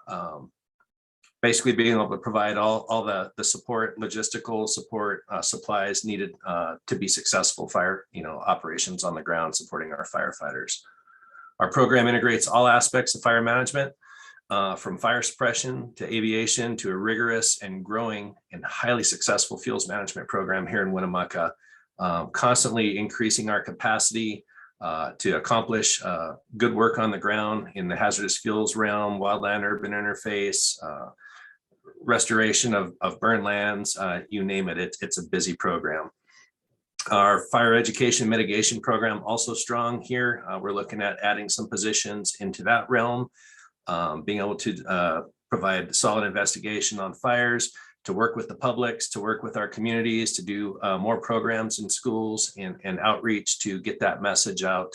Basically being able to provide all the support, logistical support, supplies needed to be successful fire operations on the ground, supporting our firefighters. Our program integrates all aspects of fire management, from fire suppression to aviation to a rigorous and growing and highly successful fuels management program here in Winnemucca, constantly increasing our capacity to accomplish good work on the ground in the hazardous fuels realm, wildland urban interface, restoration of burned lands, you name it, it's a busy program. Our fire education mitigation program also strong here. We're looking at adding some positions into that realm, being able to provide solid investigation on fires, to work with the publics, to work with our communities, to do more programs in schools and outreach to get that message out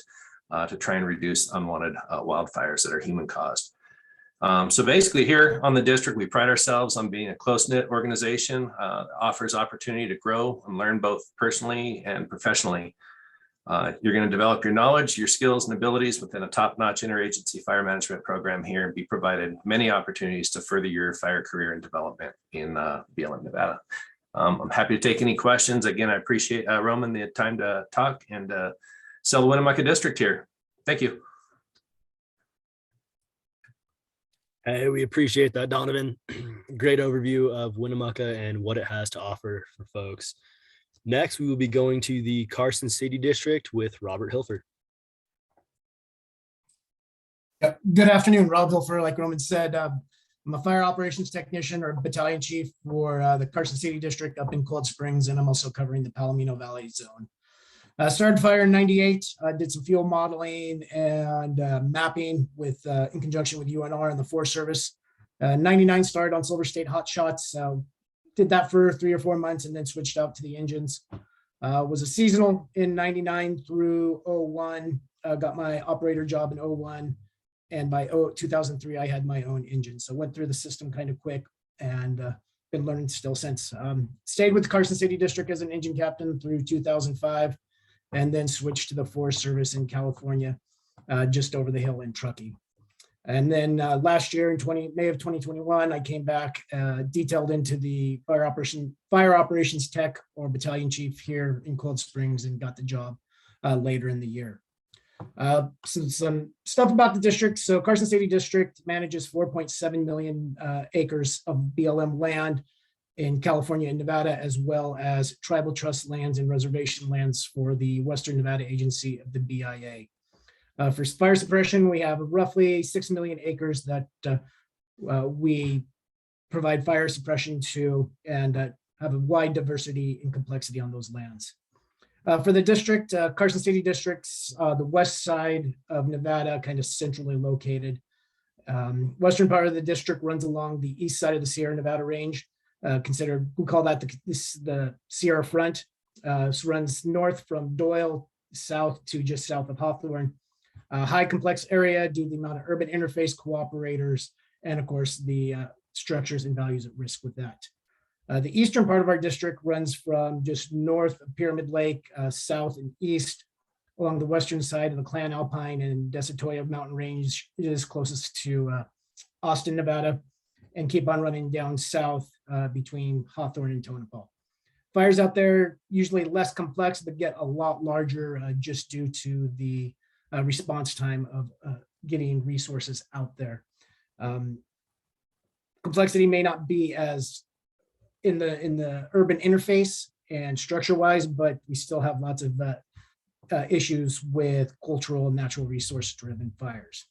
to try and reduce unwanted wildfires that are human caused. So basically here on the district, we pride ourselves on being a close-knit organization, offers opportunity to grow and learn both personally and professionally. You're going to develop your knowledge, your skills and abilities within a top-notch interagency fire management program here and be provided many opportunities to further your fire career and development in BLM Nevada. I'm happy to take any questions. Again, I appreciate Roman the time to talk and sell the Winnemucca district here. Thank you. Hey, we appreciate that, Donovan. Great overview of Winnemucca and what it has to offer for folks. Next, we will be going to the Carson City District with Robert Hilfer. Yep. Good afternoon, Rob Hilfer. Like Roman said, I'm a fire operations technician or battalion chief for the Carson City District up in Cold Springs, and I'm also covering the Palomino Valley zone. Started fire in '98, did some fuel modeling and mapping with in conjunction with UNR and the Forest Service. 99 started on Silver State Hot Shots. Did that for 3 or 4 months and then switched out to the engines. Was a seasonal in 99 through 01. Got my operator job in 01. And by 2003, I had my own engine. So went through the system kind of quick and been learning still since. Stayed with the Carson City District as an engine captain through 2005, and then switched to the Forest Service in California, just over the hill in Truckee. And then last year in May of 2021, I came back detailed into the fire operations tech or battalion chief here in Cold Springs and got the job later in the year. Some stuff about the district. So Carson City District manages 4.7 million acres of BLM land in California and Nevada, as well as tribal trust lands and reservation lands for the Western Nevada Agency of the BIA. For fire suppression, we have roughly 6 million acres that we provide fire suppression to, and have a wide diversity and complexity on those lands. For the district, Carson City District's the west side of Nevada, kind of centrally located. Western part of the district runs along the east side of the Sierra Nevada range. We call that the Sierra Front. So runs north from Doyle, south to just south of Hawthorne. High complex area due to the amount of urban interface cooperators, and of course the structures and values at risk with that. The eastern part of our district runs from just north of Pyramid Lake, south and east along the western side of the Clan Alpine and Desatoya mountain range. It is closest to Austin, Nevada, and keep on running down south between Hawthorne and Tonopah. Fires out there usually less complex, but get a lot larger just due to the response time of getting resources out there. Complexity may not be as in the urban interface and structure wise, but we still have lots of issues with cultural and natural resource driven fires.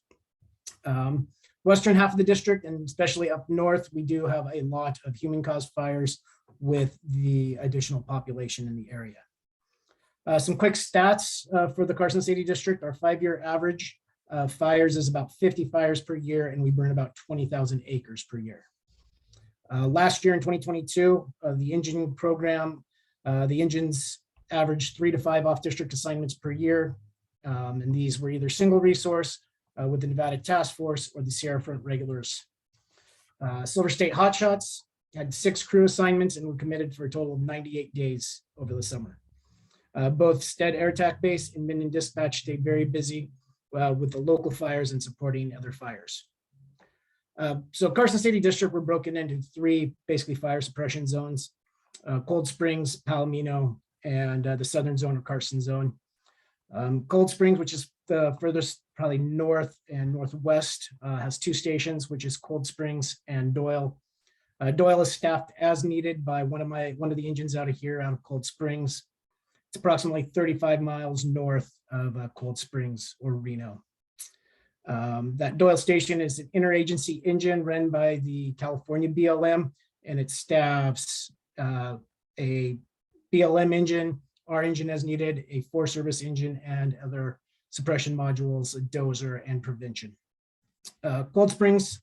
Western half of the district, and especially up north, we do have a lot of human caused fires with the additional population in the area. Some quick stats for the Carson City District. Our 5-year average fires is about 50 fires per year, and we burn about 20,000 acres per year. Last year in 2022, the engine program, the engines averaged 3 to 5 off-district assignments per year. And these were either single resource with the Nevada Task Force or the Sierra Front Regulars. Silver State Hot Shots had 6 crew assignments and were committed for a total of 98 days over the summer. Both Stead Air Attack Base and Minden Dispatch stayed very busy with the local fires and supporting other fires. So Carson City District were broken into 3 basically fire suppression zones: Cold Springs, Palomino, and the southern zone of Carson zone. Cold Springs, which is the furthest probably north and northwest, has 2 stations, which is Cold Springs and Doyle. Doyle is staffed as needed by one of the engines out of here, out of Cold Springs. It's approximately 35 miles north of Cold Springs or Reno. That Doyle station is an interagency engine run by the California BLM, and it staffs a BLM engine, our engine as needed, a Forest Service engine, and other suppression modules, a dozer, and prevention. Cold Springs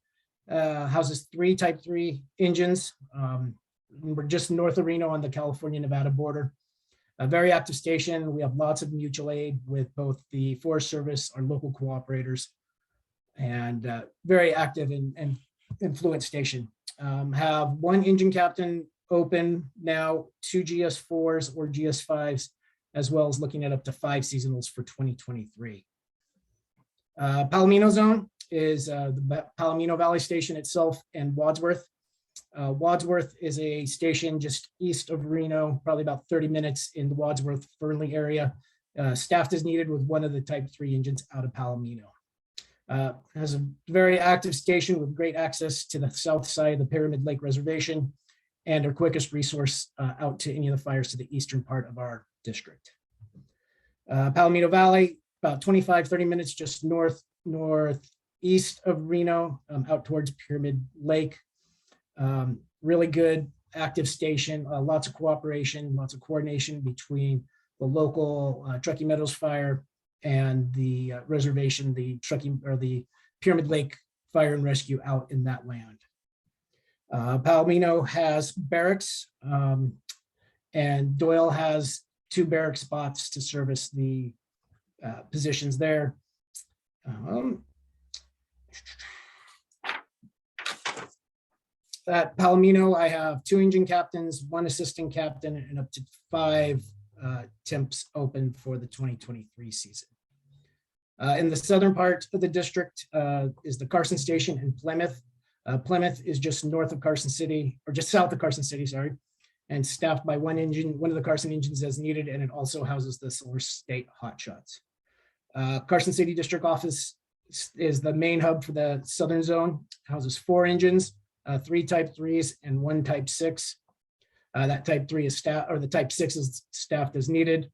houses 3 Type 3 engines. We're just north of Reno on the California-Nevada border. A very active station. We have lots of mutual aid with both the Forest Service, our local cooperators, and very active and influent station. Have 1 engine captain open now, 2 GS4s or GS5s, as well as looking at up to 5 seasonals for 2023. Palomino zone is the Palomino Valley Station itself and Wadsworth. Wadsworth is a station just east of Reno, probably about 30 minutes in the Wadsworth-Fernley area. Staffed as needed with one of the Type 3 engines out of Palomino. Has a very active station with great access to the south side of the Pyramid Lake Reservation and our quickest resource out to any of the fires to the eastern part of our district. Palomino Valley, about 25-30 minutes just northeast of Reno, out towards Pyramid Lake. Really good active station, lots of cooperation, lots of coordination between the local Truckee Meadows Fire and the reservation, the Pyramid Lake Fire and Rescue out in that land. Palomino has barracks, and Doyle has 2 barrack spots to service the positions there. At Palomino, I have 2 engine captains, 1 assistant captain, and up to 5 temps open for the 2023 season. In the southern part of the district is the Carson Station in Plymouth. Plymouth is just north of Carson City, or just south of Carson City, sorry, and staffed by 1 engine, 1 of the Carson engines as needed, and it also houses the Solar State Hotshots. Carson City District Office is the main hub for the southern zone, houses 4 engines, 3 Type 3s and 1 Type 6. That Type 3 is staffed, or the Type 6 is staffed as needed.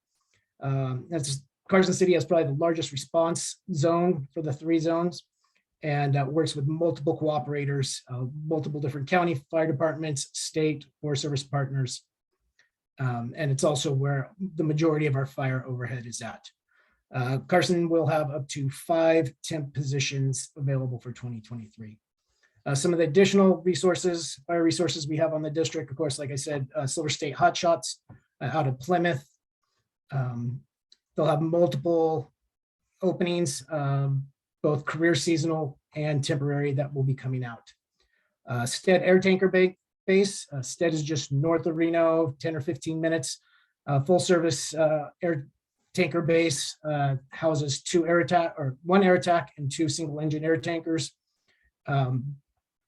Carson City has probably the largest response zone for the 3 zones, and works with multiple cooperators, multiple different county fire departments, state Forest Service partners. And it's also where the majority of our fire overhead is at. Carson will have up to 5 temp positions available for 2023. Some of the additional resources, fire resources we have on the district, of course, like I said, Silver State Hotshots out of Plymouth. They'll have multiple openings, both career, seasonal, and temporary, that will be coming out. Stead Air Tanker Base. Stead is just north of Reno, 10 or 15 minutes. Full service air tanker base, houses 2 air attack, or 1 air attack and 2 single engine air tankers.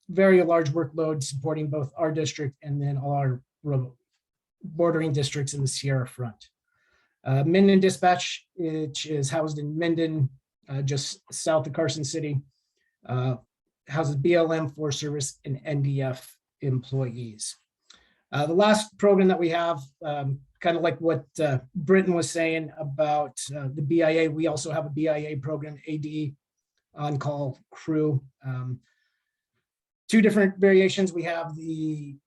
Very large workload supporting both our district and then all our bordering districts in the Sierra Front. Minden Dispatch, which is housed in Minden, just south of Carson City, houses BLM, Forest Service, and NDF employees. The last program that we have, kind of like what Britton was saying about the BIA, we also have a BIA program, AD on-call crew. 2 different variations. We have the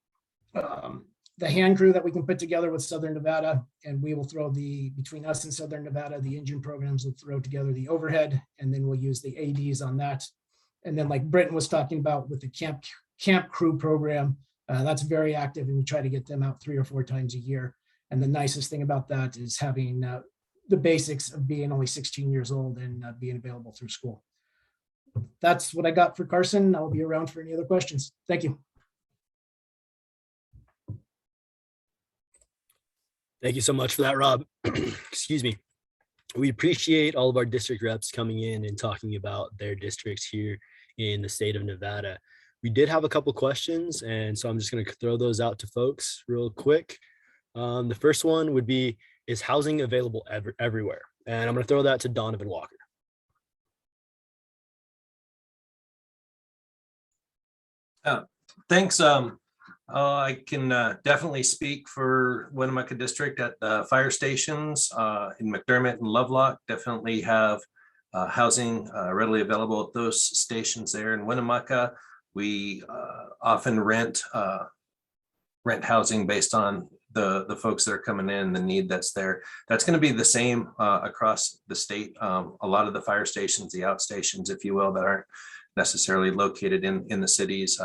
hand crew that we can put together with Southern Nevada, and we will throw between us and Southern Nevada, the engine programs will throw together the overhead, and then we'll use the ADs on that. And then, like Britton was talking about with the camp crew program, that's very active, and we try to get them out 3 or 4 times a year. And the nicest thing about that is having the basics of being only 16 years old and being available through school. That's what I got for Carson. I'll be around for any other questions. Thank you. Thank you so much for that, Rob. Excuse me. We appreciate all of our district reps coming in and talking about their districts here in the state of Nevada. We did have a couple questions, and so I'm just going to throw those out to folks real quick. The first one would be, is housing available everywhere? And I'm going to throw that to Donovan Walker. Thanks. I can definitely speak for Winnemucca District at the fire stations in McDermott and Lovelock. Definitely have housing readily available at those stations there in Winnemucca. We often rent housing based on the folks that are coming in, the need that's there. That's going to be the same across the state. A lot of the fire stations, the outstations, if you will, that aren't necessarily located in the cities,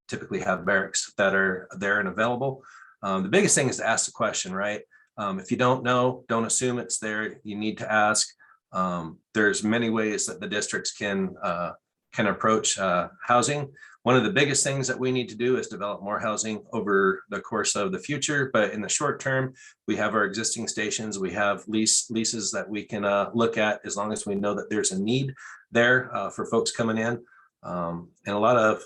typically have barracks that are there and available. The biggest thing is to ask the question, right? If you don't know, don't assume it's there. You need to ask. There's many ways that the districts can approach housing. One of the biggest things that we need to do is develop more housing over the course of the future. But in the short term, we have our existing stations. We have leases that we can look at as long as we know that there's a need there for folks coming in, and a lot of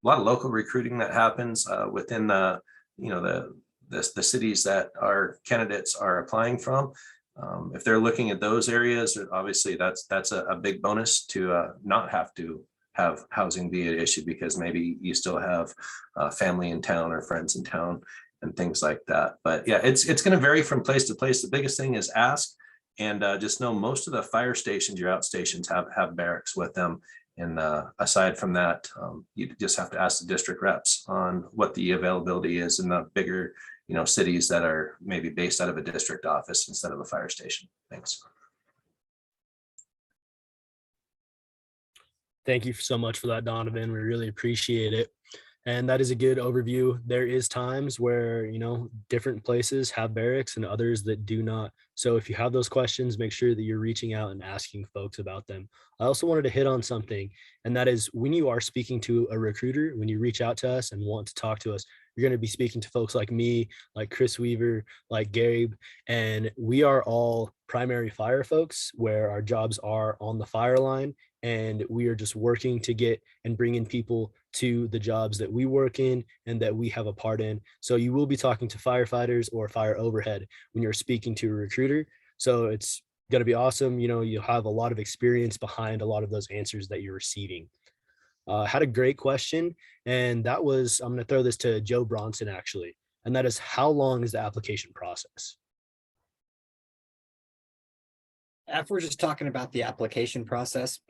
local recruiting that happens within the cities that our candidates are applying from. If they're looking at those areas, obviously that's a big bonus to not have to have housing be an issue, because maybe you still have family in town or friends in town and things like that. But yeah, it's going to vary from place to place. The biggest thing is ask, and just know most of the fire stations, your outstations have barracks with them. And aside from that, you just have to ask the district reps on what the availability is in the bigger, cities that are maybe based out of a district office instead of a fire station. Thanks. Thank you so much for that, Donovan. We really appreciate it. And that is a good overview. There is times where, different places have barracks and others that do not. So if you have those questions, make sure that you're reaching out and asking folks about them. I also wanted to hit on something, and that is when you are speaking to a recruiter, when you reach out to us and want to talk to us, you're going to be speaking to folks like me, like Chris Weaver, like Gabe, and we are all primary fire folks where our jobs are on the fire line, and we are just working to get and bring in people to the jobs that we work in and that we have a part in. So you will be talking to firefighters or fire overhead when you're speaking to a recruiter. So it's going to be awesome. You'll have a lot of experience behind a lot of those answers that you're receiving. Had a great question. And that was, I'm going to throw this to Joe Bronson actually. And that is, how long is the application process? If we're just talking about the application process,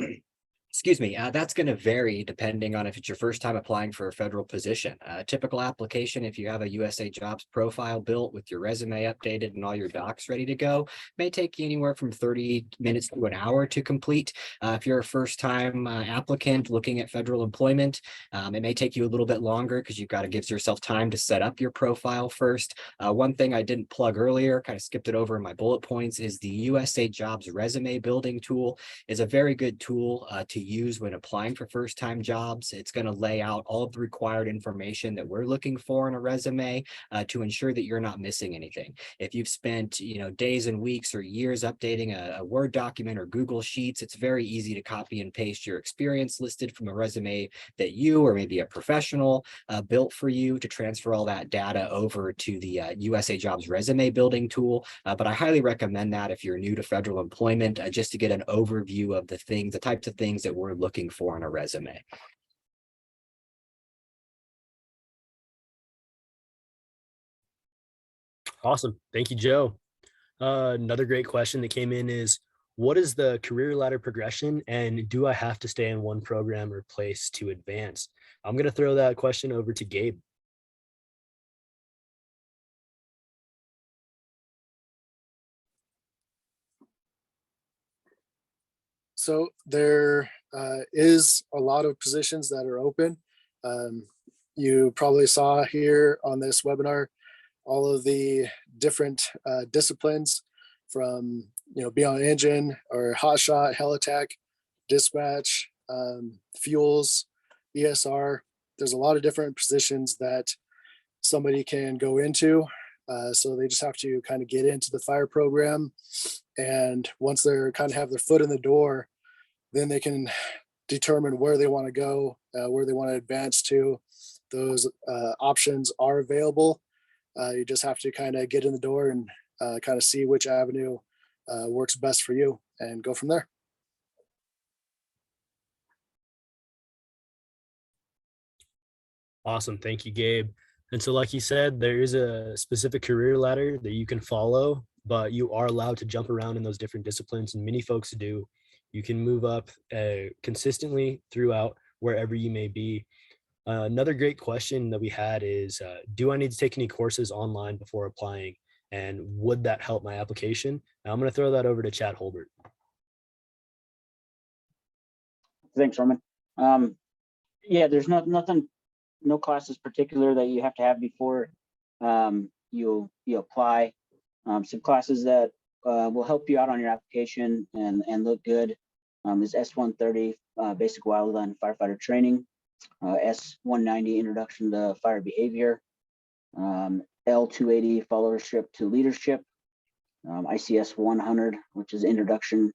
excuse me, that's going to vary depending on if it's your first time applying for a federal position. A typical application, if you have a USA Jobs profile built with your resume updated and all your docs ready to go, may take you anywhere from 30 minutes to an hour to complete. If you're a first time applicant looking at federal employment, it may take you a little bit longer because you've got to give yourself time to set up your profile first. One thing I didn't plug earlier, kind of skipped it over in my bullet points, is the USA Jobs resume building tool. Is a very good tool to use when applying for first-time jobs. It's going to lay out all of the required information that we're looking for in a resume to ensure that you're not missing anything. If you've spent days and weeks or years updating a Word document or Google Sheets, it's very easy to copy and paste your experience listed from a resume that you or maybe a professional built for you, to transfer all that data over to the USA Jobs resume building tool. But I highly recommend that if you're new to federal employment, just to get an overview of the types of things that we're looking for in a resume. Awesome. Thank you, Joe. Another great question that came in is, what is the career ladder progression, and do I have to stay in one program or place to advance? I'm going to throw that question over to Gabe. So there is a lot of positions that are open. You probably saw here on this webinar all of the different disciplines from be on engine or hotshot, heliTAC, dispatch, fuels, ESR. There's a lot of different positions that somebody can go into. So they just have to kind of get into the fire program. And once they're kind of have their foot in the door, then they can determine where they want to go, where they want to advance to. Those options are available. You just have to kind of get in the door and kind of see which avenue works best for you and go from there. Awesome. Thank you, Gabe. And so like you said, there is a specific career ladder that you can follow, but you are allowed to jump around in those different disciplines, and many folks do. You can move up consistently throughout wherever you may be. Another great question that we had is, do I need to take any courses online before applying? And would that help my application? Now I'm going to throw that over to Chad Holbert. Thanks, Roman. Yeah, there's no classes particular that you have to have before you apply. Some classes that will help you out on your application and look good is S130 basic wildland firefighter training, S190 introduction to fire behavior, L280 followership to leadership, ICS 100, which is introduction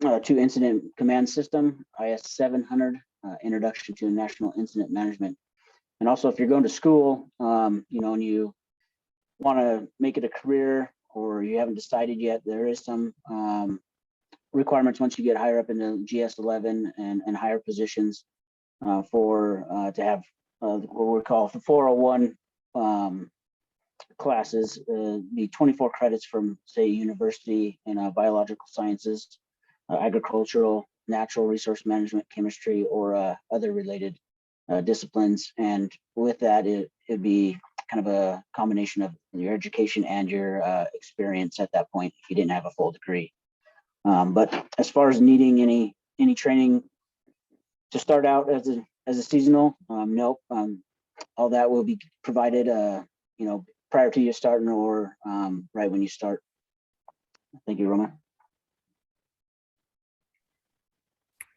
to incident command system, IS 700, introduction to national incident management. And also, if you're going to school, and you want to make it a career, or you haven't decided yet, there is some requirements once you get higher up into GS11 and higher positions to have what we call the 401 classes, the 24 credits from, say, university in biological sciences, agricultural, natural resource management, chemistry, or other related disciplines. And with that, it'd be kind of a combination of your education and your experience at that point if you didn't have a full degree. But as far as needing any training to start out as a seasonal, nope. All that will be provided, prior to you starting or right when you start. Thank you, Roman.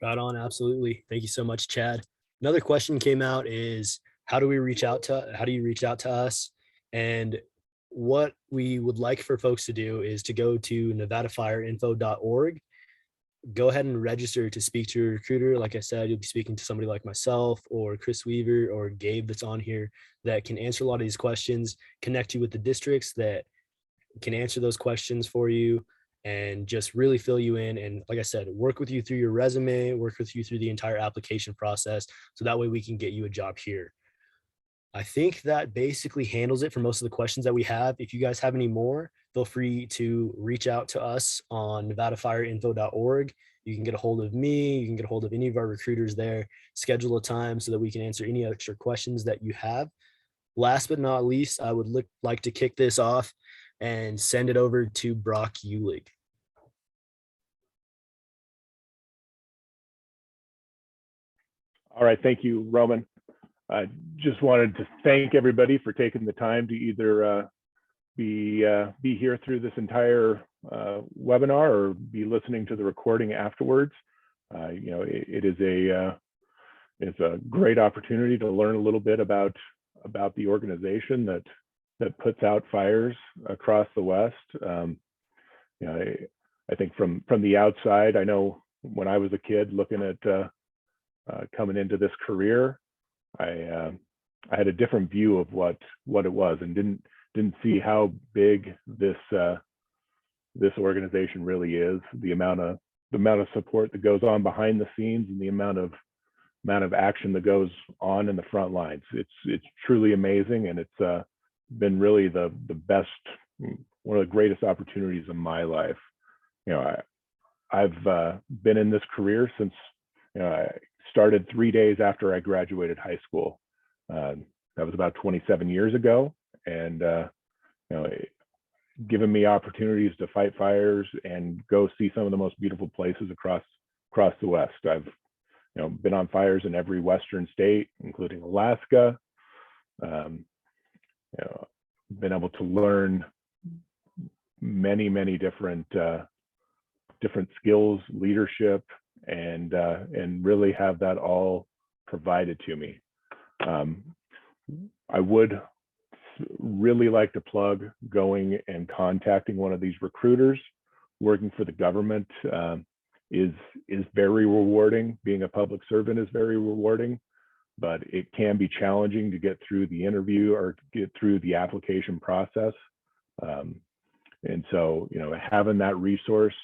Right on, absolutely. Thank you so much, Chad. Another question came out is how do you reach out to us? And what we would like for folks to do is to go to nevadafireinfo.org, go ahead and register to speak to your recruiter. Like I said, you'll be speaking to somebody like myself or Chris Weaver or Gabe that's on here that can answer a lot of these questions, connect you with the districts that can answer those questions for you, and just really fill you in. And like I said, work with you through your resume, work with you through the entire application process. So that way we can get you a job here. I think that basically handles it for most of the questions that we have. If you guys have any more, feel free to reach out to us on nevadafireinfo.org. You can get a hold of me. You can get a hold of any of our recruiters there, schedule a time so that we can answer any extra questions that you have. Last but not least, I would like to kick this off and send it over to Brock Eulig. All right, thank you, Roman. I just wanted to thank everybody for taking the time to either be here through this entire webinar or be listening to the recording afterwards. It's a great opportunity to learn a little bit about the organization that puts out fires across the West. I think from the outside, I know when I was a kid looking at coming into this career, I had a different view of what it was and didn't see how big this organization really is, the amount of support that goes on behind the scenes and the amount of action that goes on in the front lines. It's truly amazing, and it's been really the best, one of the greatest opportunities of my life. I've been in this career since I started 3 days after I graduated high school. That was about 27 years ago, and given me opportunities to fight fires and go see some of the most beautiful places across the West. I've been on fires in every Western state, including Alaska. Been able to learn many different skills, leadership, and really have that all provided to me. I would really like to plug going and contacting one of these recruiters. Working for the government is very rewarding. Being a public servant is very rewarding, but it can be challenging to get through the interview or get through the application process. And so, having that resource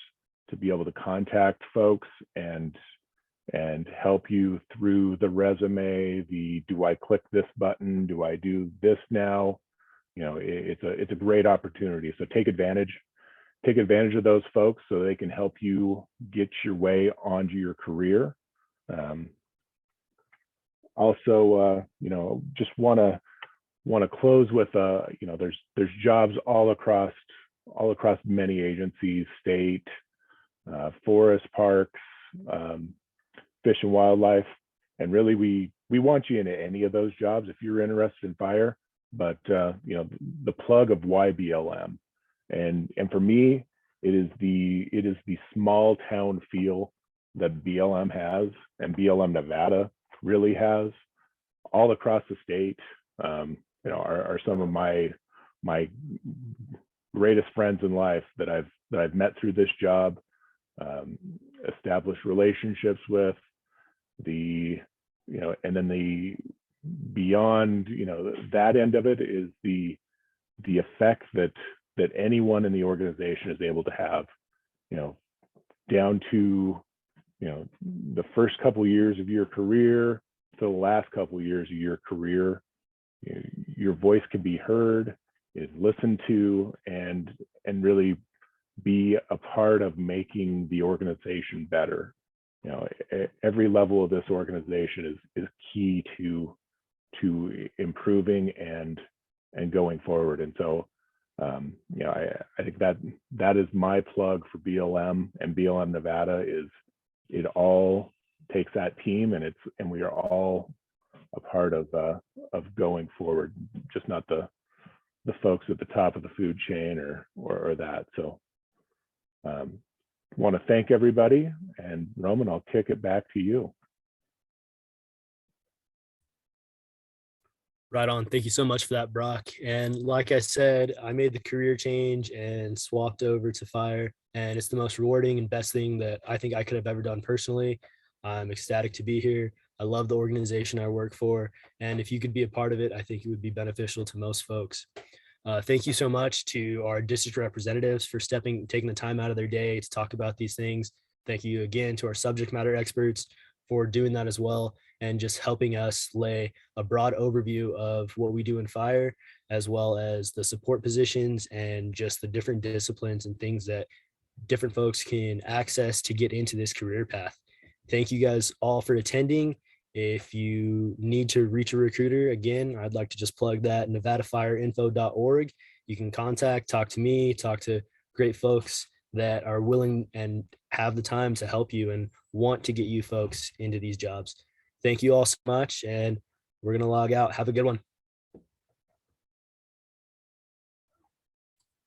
to be able to contact folks and help you through the resume, do I click this button? Do I do this now? It's a great opportunity. So take advantage of those folks so they can help you get your way onto your career. Also, just want to close with there's jobs all across many agencies, state, forest, parks, fish and wildlife, and really we want you into any of those jobs if you're interested in fire. But the plug of why BLM, and for me, it is the small town feel that BLM has and BLM Nevada really has all across the state. Are some of my greatest friends in life that I've met through this job, established relationships with, and then the beyond that end of it is the effect that that anyone in the organization is able to have, down to, the first couple years of your career to the last couple years of your career. Your voice can be heard, is listened to, and really be a part of making the organization better. Every level of this organization is key to improving and going forward. And so, I think that is my plug for BLM and BLM Nevada. Is it all takes that team, and we are all a part of going forward, just not the folks at the top of the food chain or that. So want to thank everybody, and Roman, I'll kick it back to you. Right on. Thank you so much for that, Brock. And like I said, I made the career change and swapped over to fire, and it's the most rewarding and best thing that I think I could have ever done personally. I'm ecstatic to be here. I love the organization I work for, and if you could be a part of it, I think it would be beneficial to most folks. Thank you so much to our district representatives for taking the time out of their day to talk about these things. Thank you again to our subject matter experts for doing that as well, and just helping us lay a broad overview of what we do in fire, as well as the support positions and just the different disciplines and things that different folks can access to get into this career path. Thank you guys all for attending. If you need to reach a recruiter, again, I'd like to just plug that nevadafireinfo.org. You can talk to me, talk to great folks that are willing and have the time to help you and want to get you folks into these jobs. Thank you all so much, and we're going to log out. Have a good one.